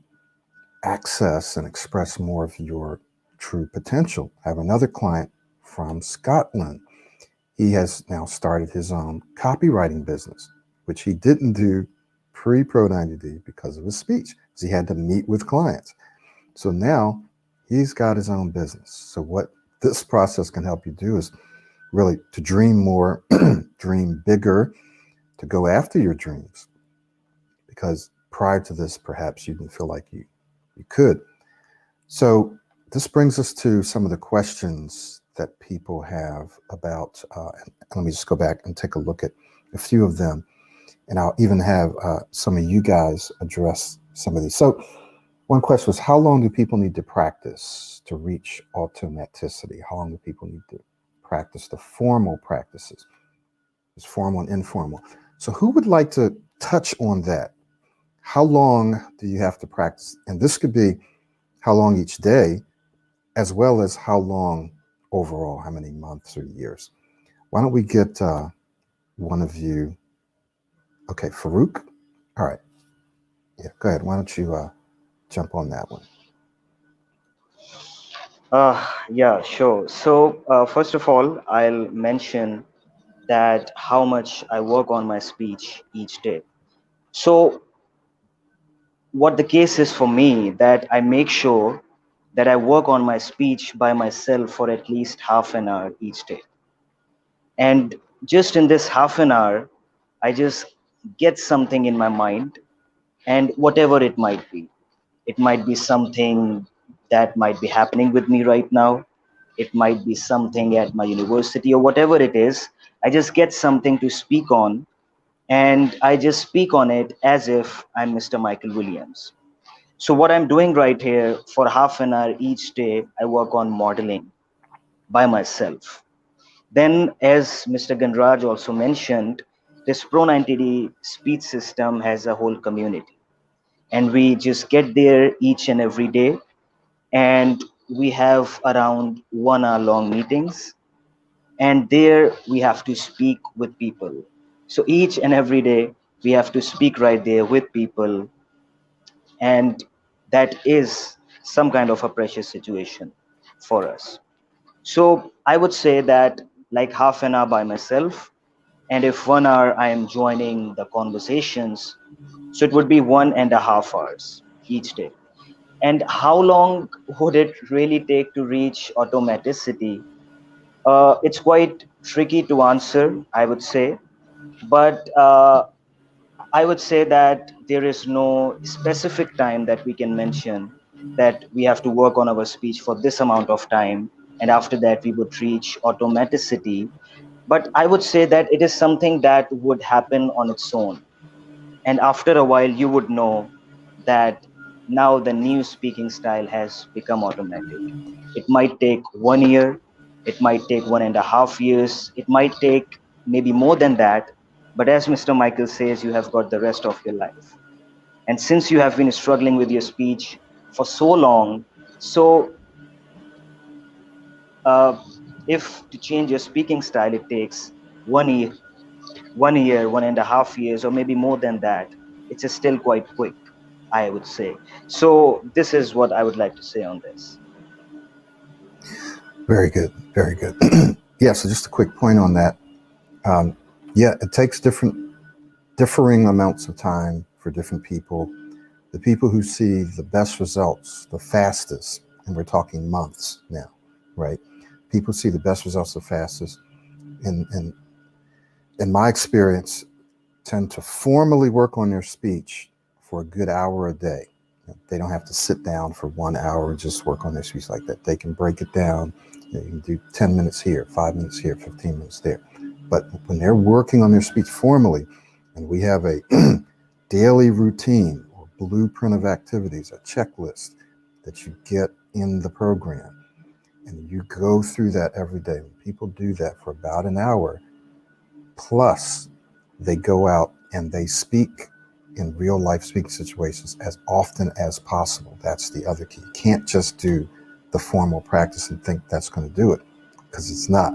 access and express more of your true potential. I have another client from Scotland, he has now started his own copywriting business, which he didn't do pre-Pro90d because of his speech, because he had to meet with clients. So now he's got his own business. So what this process can help you do is really to dream more, dream bigger, to go after your dreams. Because prior to this, perhaps you didn't feel like you could. So this brings us to some of the questions that people have about, and let me just go back and take a look at a few of them. And I'll even have some of you guys address some of these. So one question was, how long do people need to practice to reach automaticity? How long do people need to practice the formal practices? There's formal and informal. So who would like to touch on that? How long do you have to practice? And this could be how long each day, as well as how long overall, how many months or years. Why don't we get one of you? Okay, Farouk. All right. Yeah, go ahead. Why don't you jump on that one? Yeah, sure. So, first of all, I'll mention that how much I work on my speech each day. So, what the case is for me, that I make sure that I work on my speech by myself for at least half an hour each day. And just in this half an hour, I just get something in my mind, and whatever it might be. It might be something that might be happening with me right now. It might be something at my university or whatever it is. I just get something to speak on, and I just speak on it as if I'm Mr. Michael Williams. So, what I'm doing right here for half an hour each day, I work on modeling by myself. Then, as Mr. Ganraj also mentioned, this Pro90d speech system has a whole community. And we just get there each and every day. And we have around 1 hour long meetings. And there we have to speak with people. So each and every day, we have to speak right there with people. And that is some kind of a precious situation for us. So I would say that like half an hour by myself, and if 1 hour I am joining the conversations, so it would be 1.5 hours each day. And how long would it really take to reach automaticity? It's quite tricky to answer, I would say, but I would say that there is no specific time that we can mention that we have to work on our speech for this amount of time, and after that we would reach automaticity. But I would say that it is something that would happen on its own. And after a while, you would know that now the new speaking style has become automatic. It might take 1 year, it might take 1.5 years, it might take maybe more than that. But as Mr. Michael says, you have got the rest of your life. And since you have been struggling with your speech for so long, so uh, if to change your speaking style, it takes 1 year, 1 year, 1.5 years, or maybe more than that, it's still quite quick, I would say. So this is what I would like to say on this. Very good. Very good. Yeah, so just a quick point on that. Yeah, it takes differing amounts of time for different people. The people who see the best results the fastest, and we're talking months now, right? People see the best results the fastest, in my experience, tend to formally work on their speech for a good hour a day. They don't have to sit down for 1 hour and just work on their speech like that. They can break it down. You can do 10 minutes here, 5 minutes here, 15 minutes there. But when they're working on their speech formally, and we have a daily routine or blueprint of activities, a checklist that you get in the program, and you go through that every day. When people do that for about an hour, plus they go out and they speak in real life speaking situations as often as possible. That's the other key. You can't just do the formal practice and think that's going to do it, because it's not.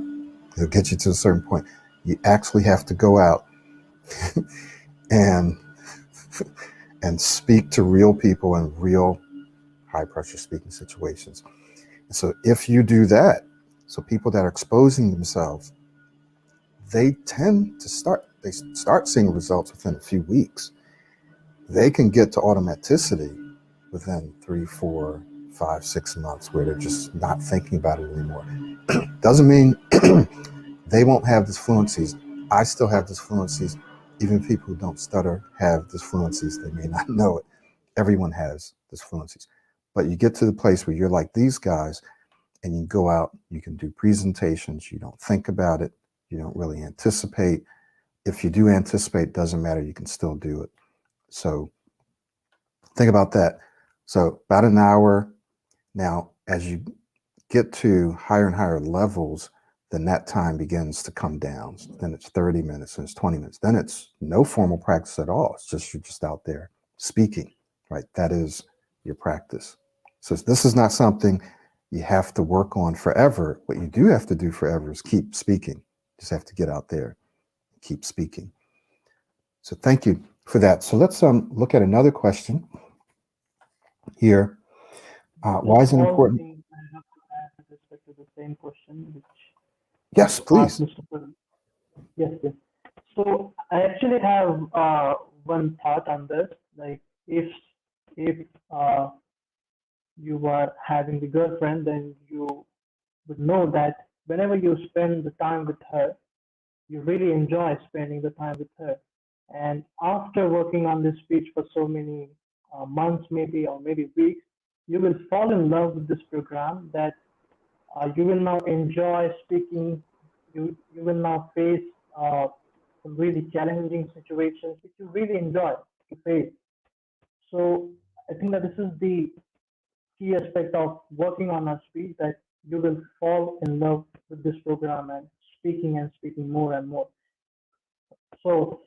It'll get you to a certain point. You actually have to go out and speak to real people in real high pressure speaking situations. And so if you do that, so people that are exposing themselves they tend to start seeing results within a few weeks. They can get to automaticity within 3, 4, 5, 6 months where they're just not thinking about it anymore. Doesn't mean they won't have disfluencies. I still have disfluencies. Even people who don't stutter have disfluencies. They may not know it. Everyone has disfluencies. But you get to the place where you're like these guys, and you go out, you can do presentations, you don't think about it, you don't really anticipate. If you do anticipate, it doesn't matter, you can still do it. So think about that. So about an hour. Now, as you get to higher and higher levels, then that time begins to come down. Then it's 30 minutes, and it's 20 minutes. Then it's no formal practice at all. It's just, you're just out there speaking, right? That is your practice. So this is not something you have to work on forever. What you do have to do forever is keep speaking. You just have to get out there, keep speaking. So thank you for that. So let's look at another question here. Why is it important? I have to add with respect to the same question, which Yes, please. Mr. Puran. Yes, yes. So I actually have one thought on this. Like, if you are having the girlfriend, then you would know that whenever you spend the time with her, you really enjoy spending the time with her. And after working on this speech for so many months, maybe, or maybe weeks, you will fall in love with this program that you will now enjoy speaking. You will now face some really challenging situations which you really enjoy to face. So I think that this is the key aspect of working on our speech, that you will fall in love with this program and speaking more and more. So,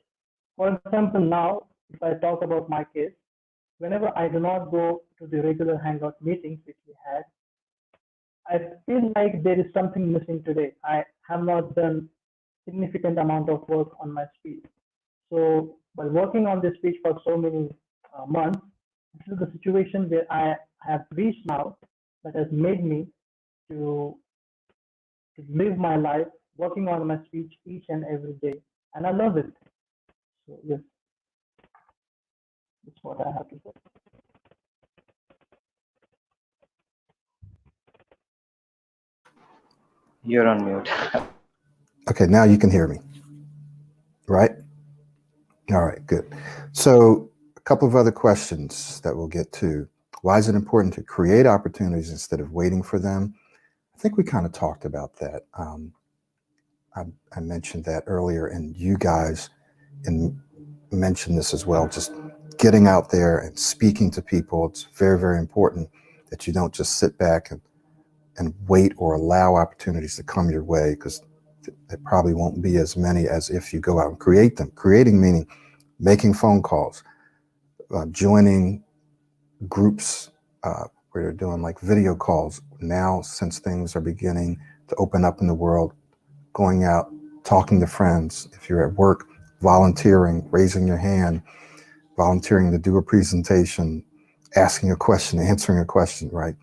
for example, now, if I talk about my case, whenever I do not go to the regular Hangout meetings which we had, I feel like there is something missing today. I have not done significant amount of work on my speech. So, by working on this speech for so many months, this is the situation where I have reached now, that has made me to live my life working on my speech each and every day, and I love it. So yes, that's what I have to say. You're on mute. Okay, now you can hear me, right? All right, good. So a couple of other questions that we'll get to. Why is it important to create opportunities instead of waiting for them? I think we kind of talked about that. I mentioned that earlier, and you guys mentioned this as well. Just getting out there and speaking to people. It's very, very important that you don't just sit back and wait or allow opportunities to come your way, because there probably won't be as many as if you go out and create them. Creating meaning making phone calls, joining groups where they're doing like video calls. Now, since things are beginning to open up in the world, going out, talking to friends. If you're at work, volunteering, raising your hand, volunteering to do a presentation, asking a question, answering a question, right?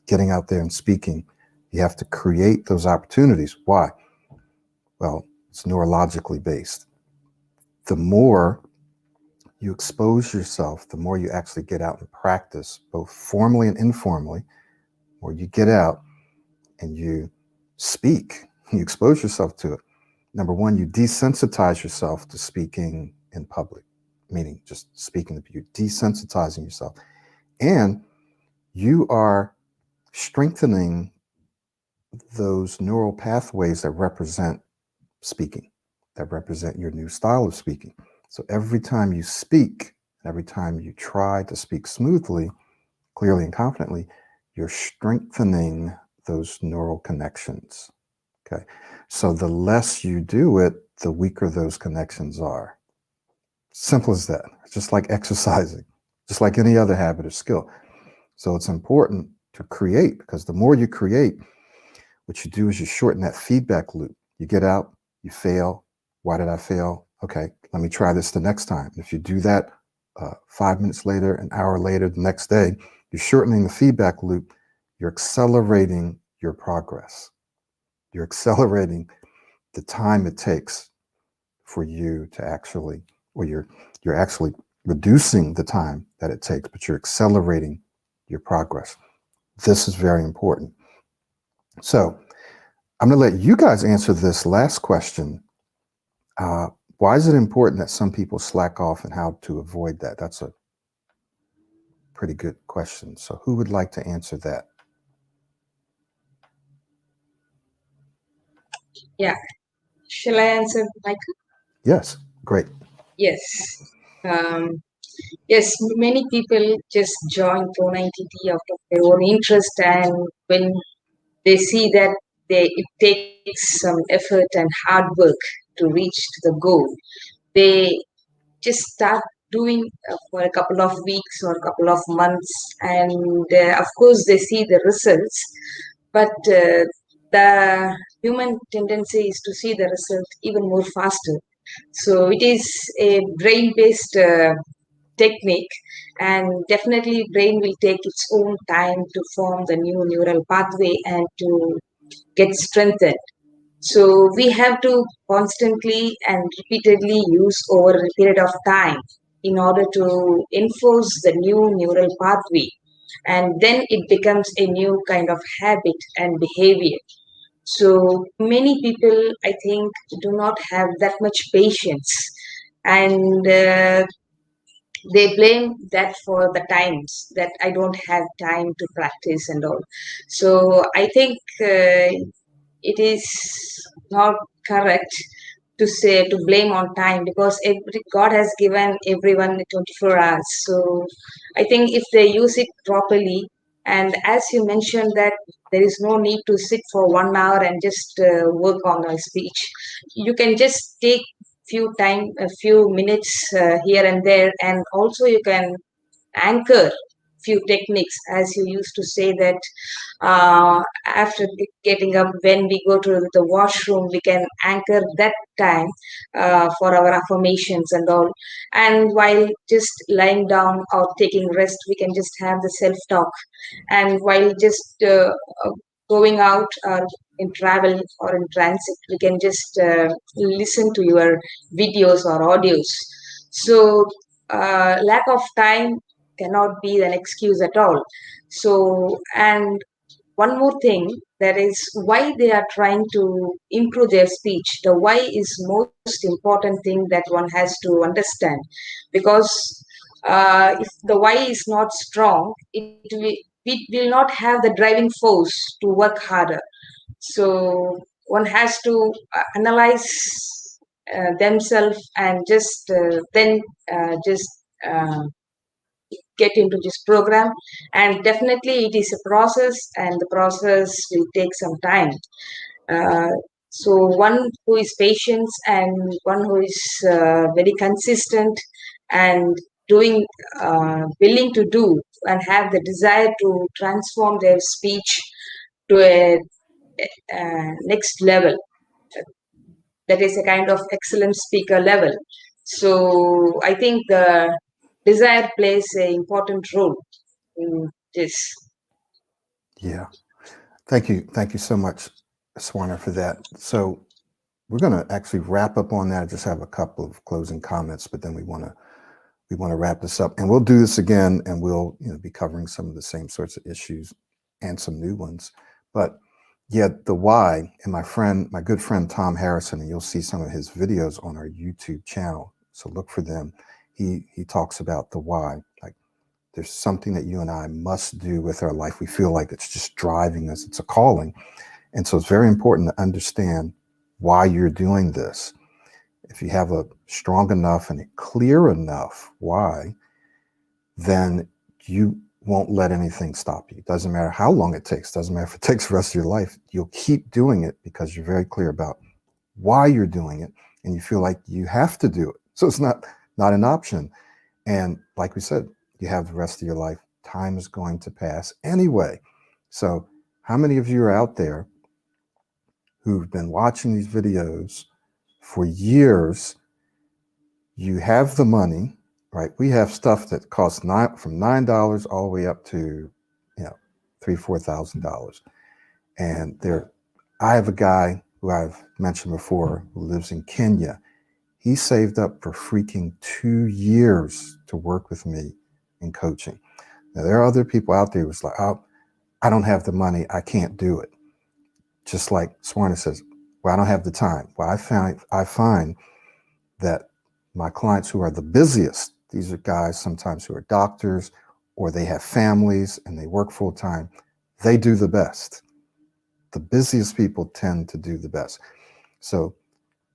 Getting out there and speaking. You have to create those opportunities. Why? Well, it's neurologically based. The more you expose yourself, the more you actually get out and practice, both formally and informally, or you get out and you speak, you expose yourself to it. Number one, you desensitize yourself to speaking in public, meaning just speaking to people. You're desensitizing yourself. And you are strengthening those neural pathways that represent speaking, that represent your new style of speaking. So every time you speak, every time you try to speak smoothly, clearly and confidently, you're strengthening those neural connections. Okay. So the less you do it, the weaker those connections are. Simple as that. It's just like exercising, just like any other habit or skill. So it's important to create, because the more you create, what you do is you shorten that feedback loop. You get out, you fail. Why did I fail? Okay, let me try this the next time. If you do that 5 minutes later, an hour later, the next day, you're shortening the feedback loop. You're accelerating your progress. You're accelerating the time it takes for you to actually, or you're actually reducing the time that it takes, but you're accelerating your progress. This is very important. So I'm going to let you guys answer this last question. Why is it important that some people slack off, and how to avoid that? That's a pretty good question. So who would like to answer that? Yeah. Shall I answer, Michael? Yes, great. Yes. Yes, many people just join Pro90d out of their own interest, and when they see that it takes some effort and hard work to reach the goal, they just start doing for a couple of weeks or a couple of months, and of course they see the results, but the human tendency is to see the result even more faster. So it is a brain-based technique, and definitely brain will take its own time to form the new neural pathway and to get strengthened. So we have to constantly and repeatedly use over a period of time in order to enforce the new neural pathway. And then it becomes a new kind of habit and behavior. So many people, I think, do not have that much patience, and they blame that for the times that I don't have time to practice and all. So I think it is not correct to say to blame on time, because God has given everyone 24 hours. So I think if they use it properly, and as you mentioned that there is no need to sit for 1 hour and just work on a speech, you can just take a few minutes here and there, and also you can anchor few techniques, as you used to say that after getting up, when we go to the washroom, we can anchor that time for our affirmations and all. And while just lying down or taking rest, we can just have the self-talk. And while just going out or in travel or in transit, we can just listen to your videos or audios. So lack of time cannot be an excuse at all. So, and one more thing, that is why they are trying to improve their speech. The why is most important thing that one has to understand, because if the why is not strong, it will not have the driving force to work harder. So one has to analyze themselves, and just then just uh, get into this program. And definitely it is a process, and the process will take some time. uh, so one who is patient, and one who is very consistent, and doing willing to do, and have the desire to transform their speech to a next level, that is a kind of excellent speaker level. So I think the desire plays an important role in this. Yeah. Thank you. Thank you so much, Swarner, for that. So we're going to actually wrap up on that. I just have a couple of closing comments, but then we want to wrap this up, and we'll do this again, and we'll be covering some of the same sorts of issues and some new ones. But yeah, the why, and my good friend Tom Harrison, and you'll see some of his videos on our YouTube channel, so look for them. He talks about the why. Like, there's something that you and I must do with our life. We feel like it's just driving us. It's a calling. And so it's very important to understand why you're doing this. If you have a strong enough and a clear enough why, then you won't let anything stop you. It doesn't matter how long it takes. It doesn't matter if it takes the rest of your life. You'll keep doing it because you're very clear about why you're doing it, and you feel like you have to do it. So it's not an option. And like we said, you have the rest of your life. Time is going to pass anyway. So how many of you are out there who've been watching these videos for years? You have the money, right? We have stuff that costs from $9 all the way up to, $3,000-$4,000. And I have a guy who I've mentioned before who lives in Kenya. He saved up for freaking 2 years to work with me in coaching. Now, there are other people out there who's like, oh, I don't have the money. I can't do it. Just like Swarna says, well, I don't have the time. Well, I find that my clients who are the busiest, these are guys sometimes who are doctors or they have families and they work full time, they do the best. The busiest people tend to do the best. So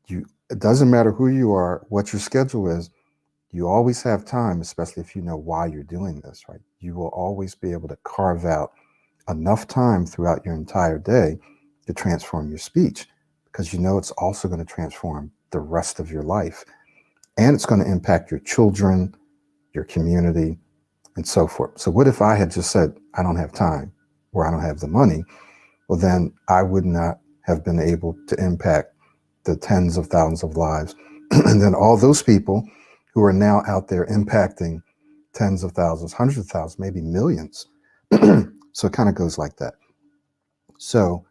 it doesn't matter who you are, what your schedule is, you always have time, especially if you know why you're doing this, right? You will always be able to carve out enough time throughout your entire day to transform your speech, because you know it's also going to transform the rest of your life. And it's going to impact your children, your community, and so forth. So what if I had just said, I don't have time or I don't have the money? Well, then I would not have been able to impact the tens of thousands of lives. And then all those people who are now out there impacting tens of thousands, hundreds of thousands, maybe millions. So it kind of goes like that. So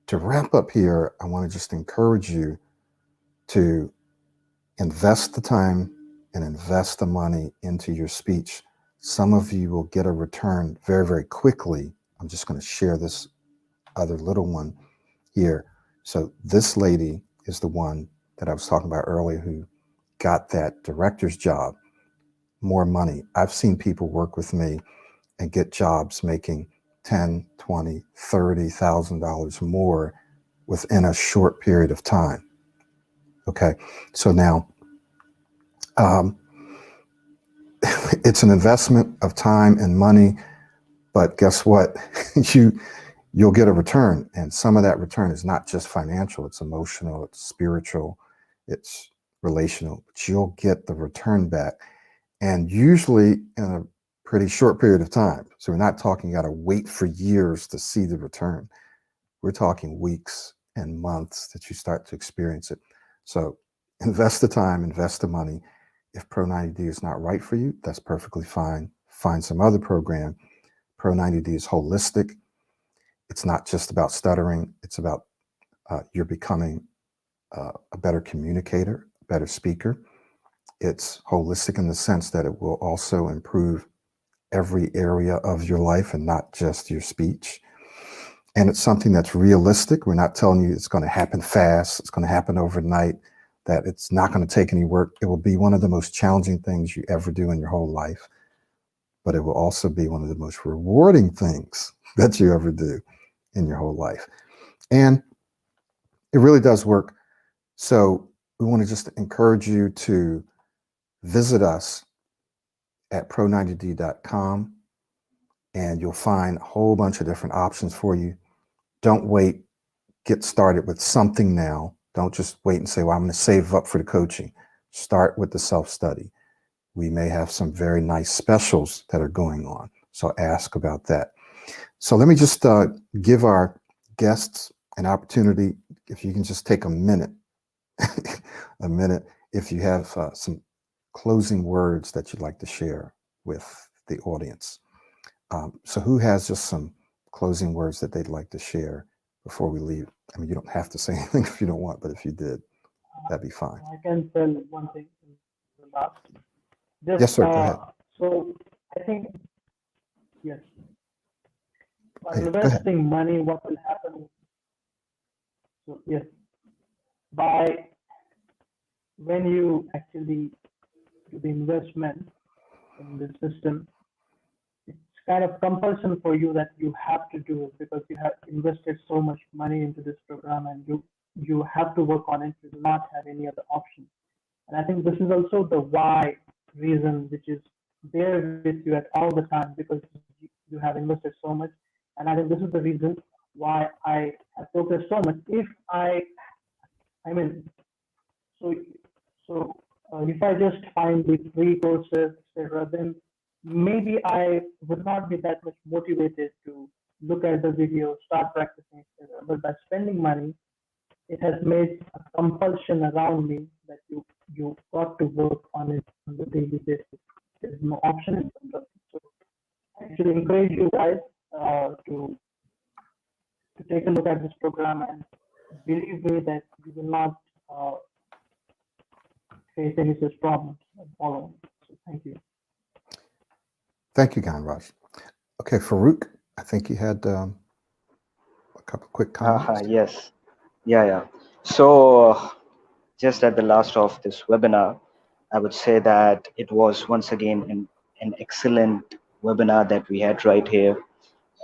to wrap up here, I want to just encourage you to invest the time and invest the money into your speech. Some of you will get a return very, very quickly. I'm just going to share this other little one here. So this lady is the one that I was talking about earlier who got that director's job, more money. I've seen people work with me and get jobs making $10, $20, $30,000 more within a short period of time. Okay, so now it's an investment of time and money, but guess what? You'll get a return, and some of that return is not just financial, it's emotional, it's spiritual, it's relational, but you'll get the return back, and usually in a pretty short period of time. So we're not talking you got to wait for years to see the return. We're talking weeks and months that you start to experience it. So invest the time, invest the money. If Pro90d is not right for you, that's perfectly fine. Find some other program. Pro90d is holistic. It's not just about stuttering. It's about you're becoming a better communicator, a better speaker. It's holistic in the sense that it will also improve every area of your life and not just your speech. And it's something that's realistic. We're not telling you it's going to happen fast. It's going to happen overnight, that it's not going to take any work. It will be one of the most challenging things you ever do in your whole life. But it will also be one of the most rewarding things that you ever do in your whole life. And it really does work. So we want to just encourage you to visit us at pro90d.com, and you'll find a whole bunch of different options for you. Don't wait. Get started with something now. Don't just wait and say, well, I'm going to save up for the coaching. Start with the self-study. We may have some very nice specials that are going on, so ask about that. So let me just give our guests an opportunity, if you can just take a minute, if you have some closing words that you'd like to share with the audience. So who has just some closing words that they'd like to share before we leave? I mean, you don't have to say anything if you don't want, but if you did, that'd be fine. I can tell one thing in the last. Just, Yes, sir, go ahead. So I think, yes, by Hey, investing money, what will happen? So yes, when you actually do the investment in the system, it's kind of compulsion for you that you have to do it because you have invested so much money into this program, and you have to work on it. You do not have any other option. And I think this is also the why reason, which is there with you at all the time, because you have invested so much. And I think this is the reason why I have focused so much. If if I just find the free courses, etc., then maybe I would not be that much motivated to look at the video, start practicing, etc. But by spending money, it has made a compulsion around me that you got to work on it on the daily basis. There's no option in front of you. So I actually encourage you guys to take a look at this program, and believe me that you will not face any such problems and follow. So thank you. Thank you, Ganraj. Okay, Farouk, I think you had a couple quick comments. Yes. Yeah. So, just at the last of this webinar, I would say that it was once again an excellent webinar that we had right here,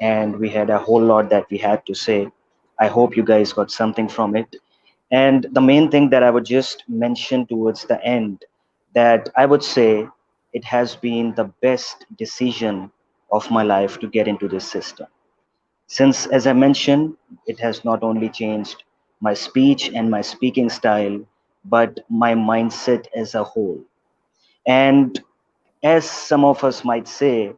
and we had a whole lot that we had to say. I hope you guys got something from it. And the main thing that I would just mention towards the end, that I would say it has been the best decision of my life to get into this system. Since, as I mentioned, it has not only changed my speech and my speaking style, but my mindset as a whole. And as some of us might say,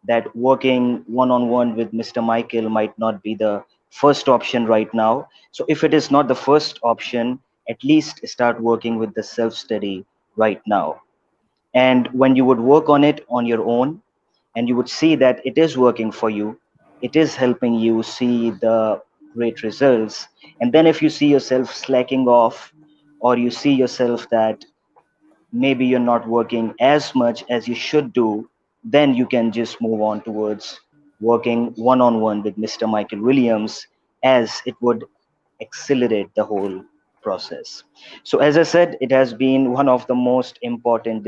that working one on one with Mr. Michael might not be the first option right now. So, if it is not the first option, at least start working with the self study right now. And when you would work on it on your own, and you would see that it is working for you, it is helping you see the great results. And then if you see yourself slacking off, or you see yourself that maybe you're not working as much as you should do, then you can just move on towards working one on one with Mr. Michael Williams, as it would accelerate the whole process. So, as I said, it has been one of the most important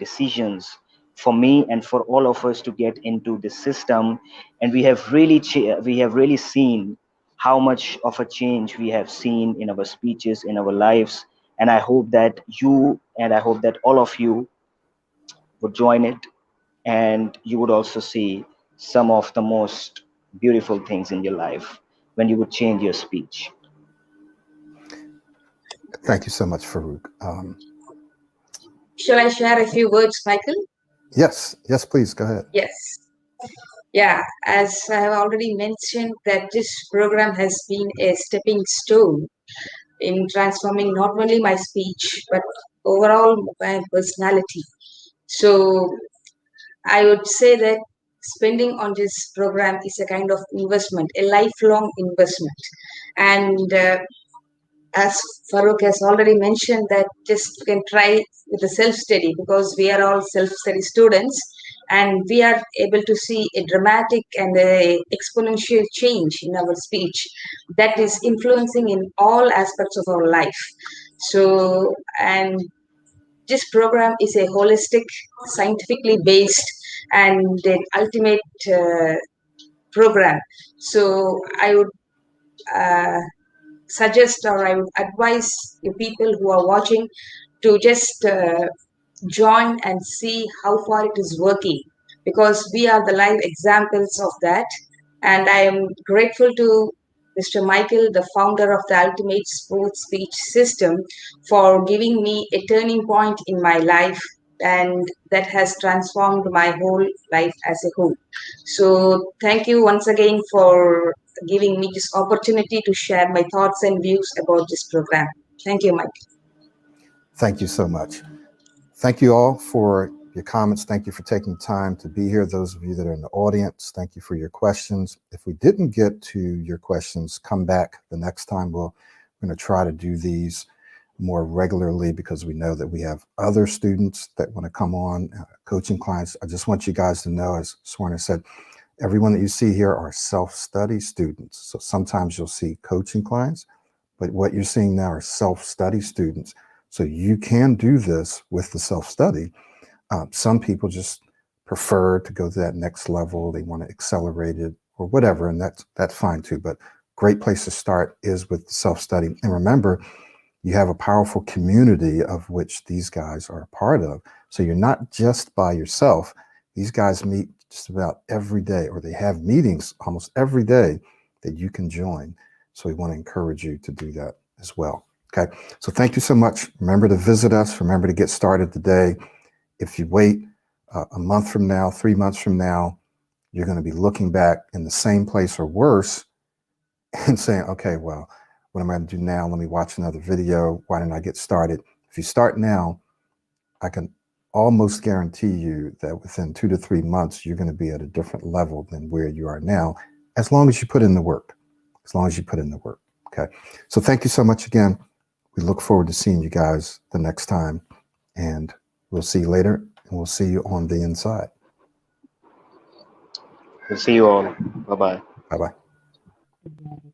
decisions for me and for all of us to get into the system. And we have really seen how much of a change we have seen in our speeches, in our lives. And I hope that all of you would join it, and you would also see some of the most beautiful things in your life when you would change your speech. Thank you so much, Farouk. Shall I share a few words, Michael? Yes, please, go ahead. Yes. Yeah, as I have already mentioned, that this program has been a stepping stone in transforming not only my speech but overall my personality. So I would say that spending on this program is a kind of investment, a lifelong investment. And as Farooq has already mentioned, that just you can try with the self-study, because we are all self-study students, and we are able to see a dramatic and a exponential change in our speech that is influencing in all aspects of our life. So, and this program is a holistic, scientifically based, and an ultimate program. So I would uh, suggest, or I would advise you people who are watching to just join and see how far it is working, because we are the live examples of that. And I am grateful to Mr. Michael, the founder of the Ultimate Sports Speech System, for giving me a turning point in my life, and that has transformed my whole life as a whole. So, thank you once again for giving me this opportunity to share my thoughts and views about this program. Thank you, Mike. Thank you so much. Thank you all for your comments. Thank you for taking time to be here. Those of you that are in the audience, thank you for your questions. If we didn't get to your questions, come back the next time. We're going to try to do these more regularly, because we know that we have other students that want to come on, coaching clients. I just want you guys to know, as Swarna said, everyone that you see here are self-study students. So sometimes you'll see coaching clients, but what you're seeing now are self-study students. So you can do this with the self-study. Some people just prefer to go to that next level. They want to accelerate it or whatever, and that's fine too. But great place to start is with the self-study. And remember, you have a powerful community of which these guys are a part of. So you're not just by yourself. These guys meet just about every day, or they have meetings almost every day that you can join. So we want to encourage you to do that as well. Okay, so thank you so much. Remember to visit us. Remember to get started today. If you wait a month from now, 3 months from now, you're going to be looking back in the same place or worse and saying, okay, well, what am I going to do now? Let me watch another video. Why didn't I get started? If you start now, I can almost guarantee you that within 2 to 3 months, you're going to be at a different level than where you are now, as long as you put in the work. As long as you put in the work. Okay. So thank you so much again. We look forward to seeing you guys the next time, and we'll see you later, and we'll see you on the inside. We'll see you all. Bye-bye. Bye-bye. Good morning.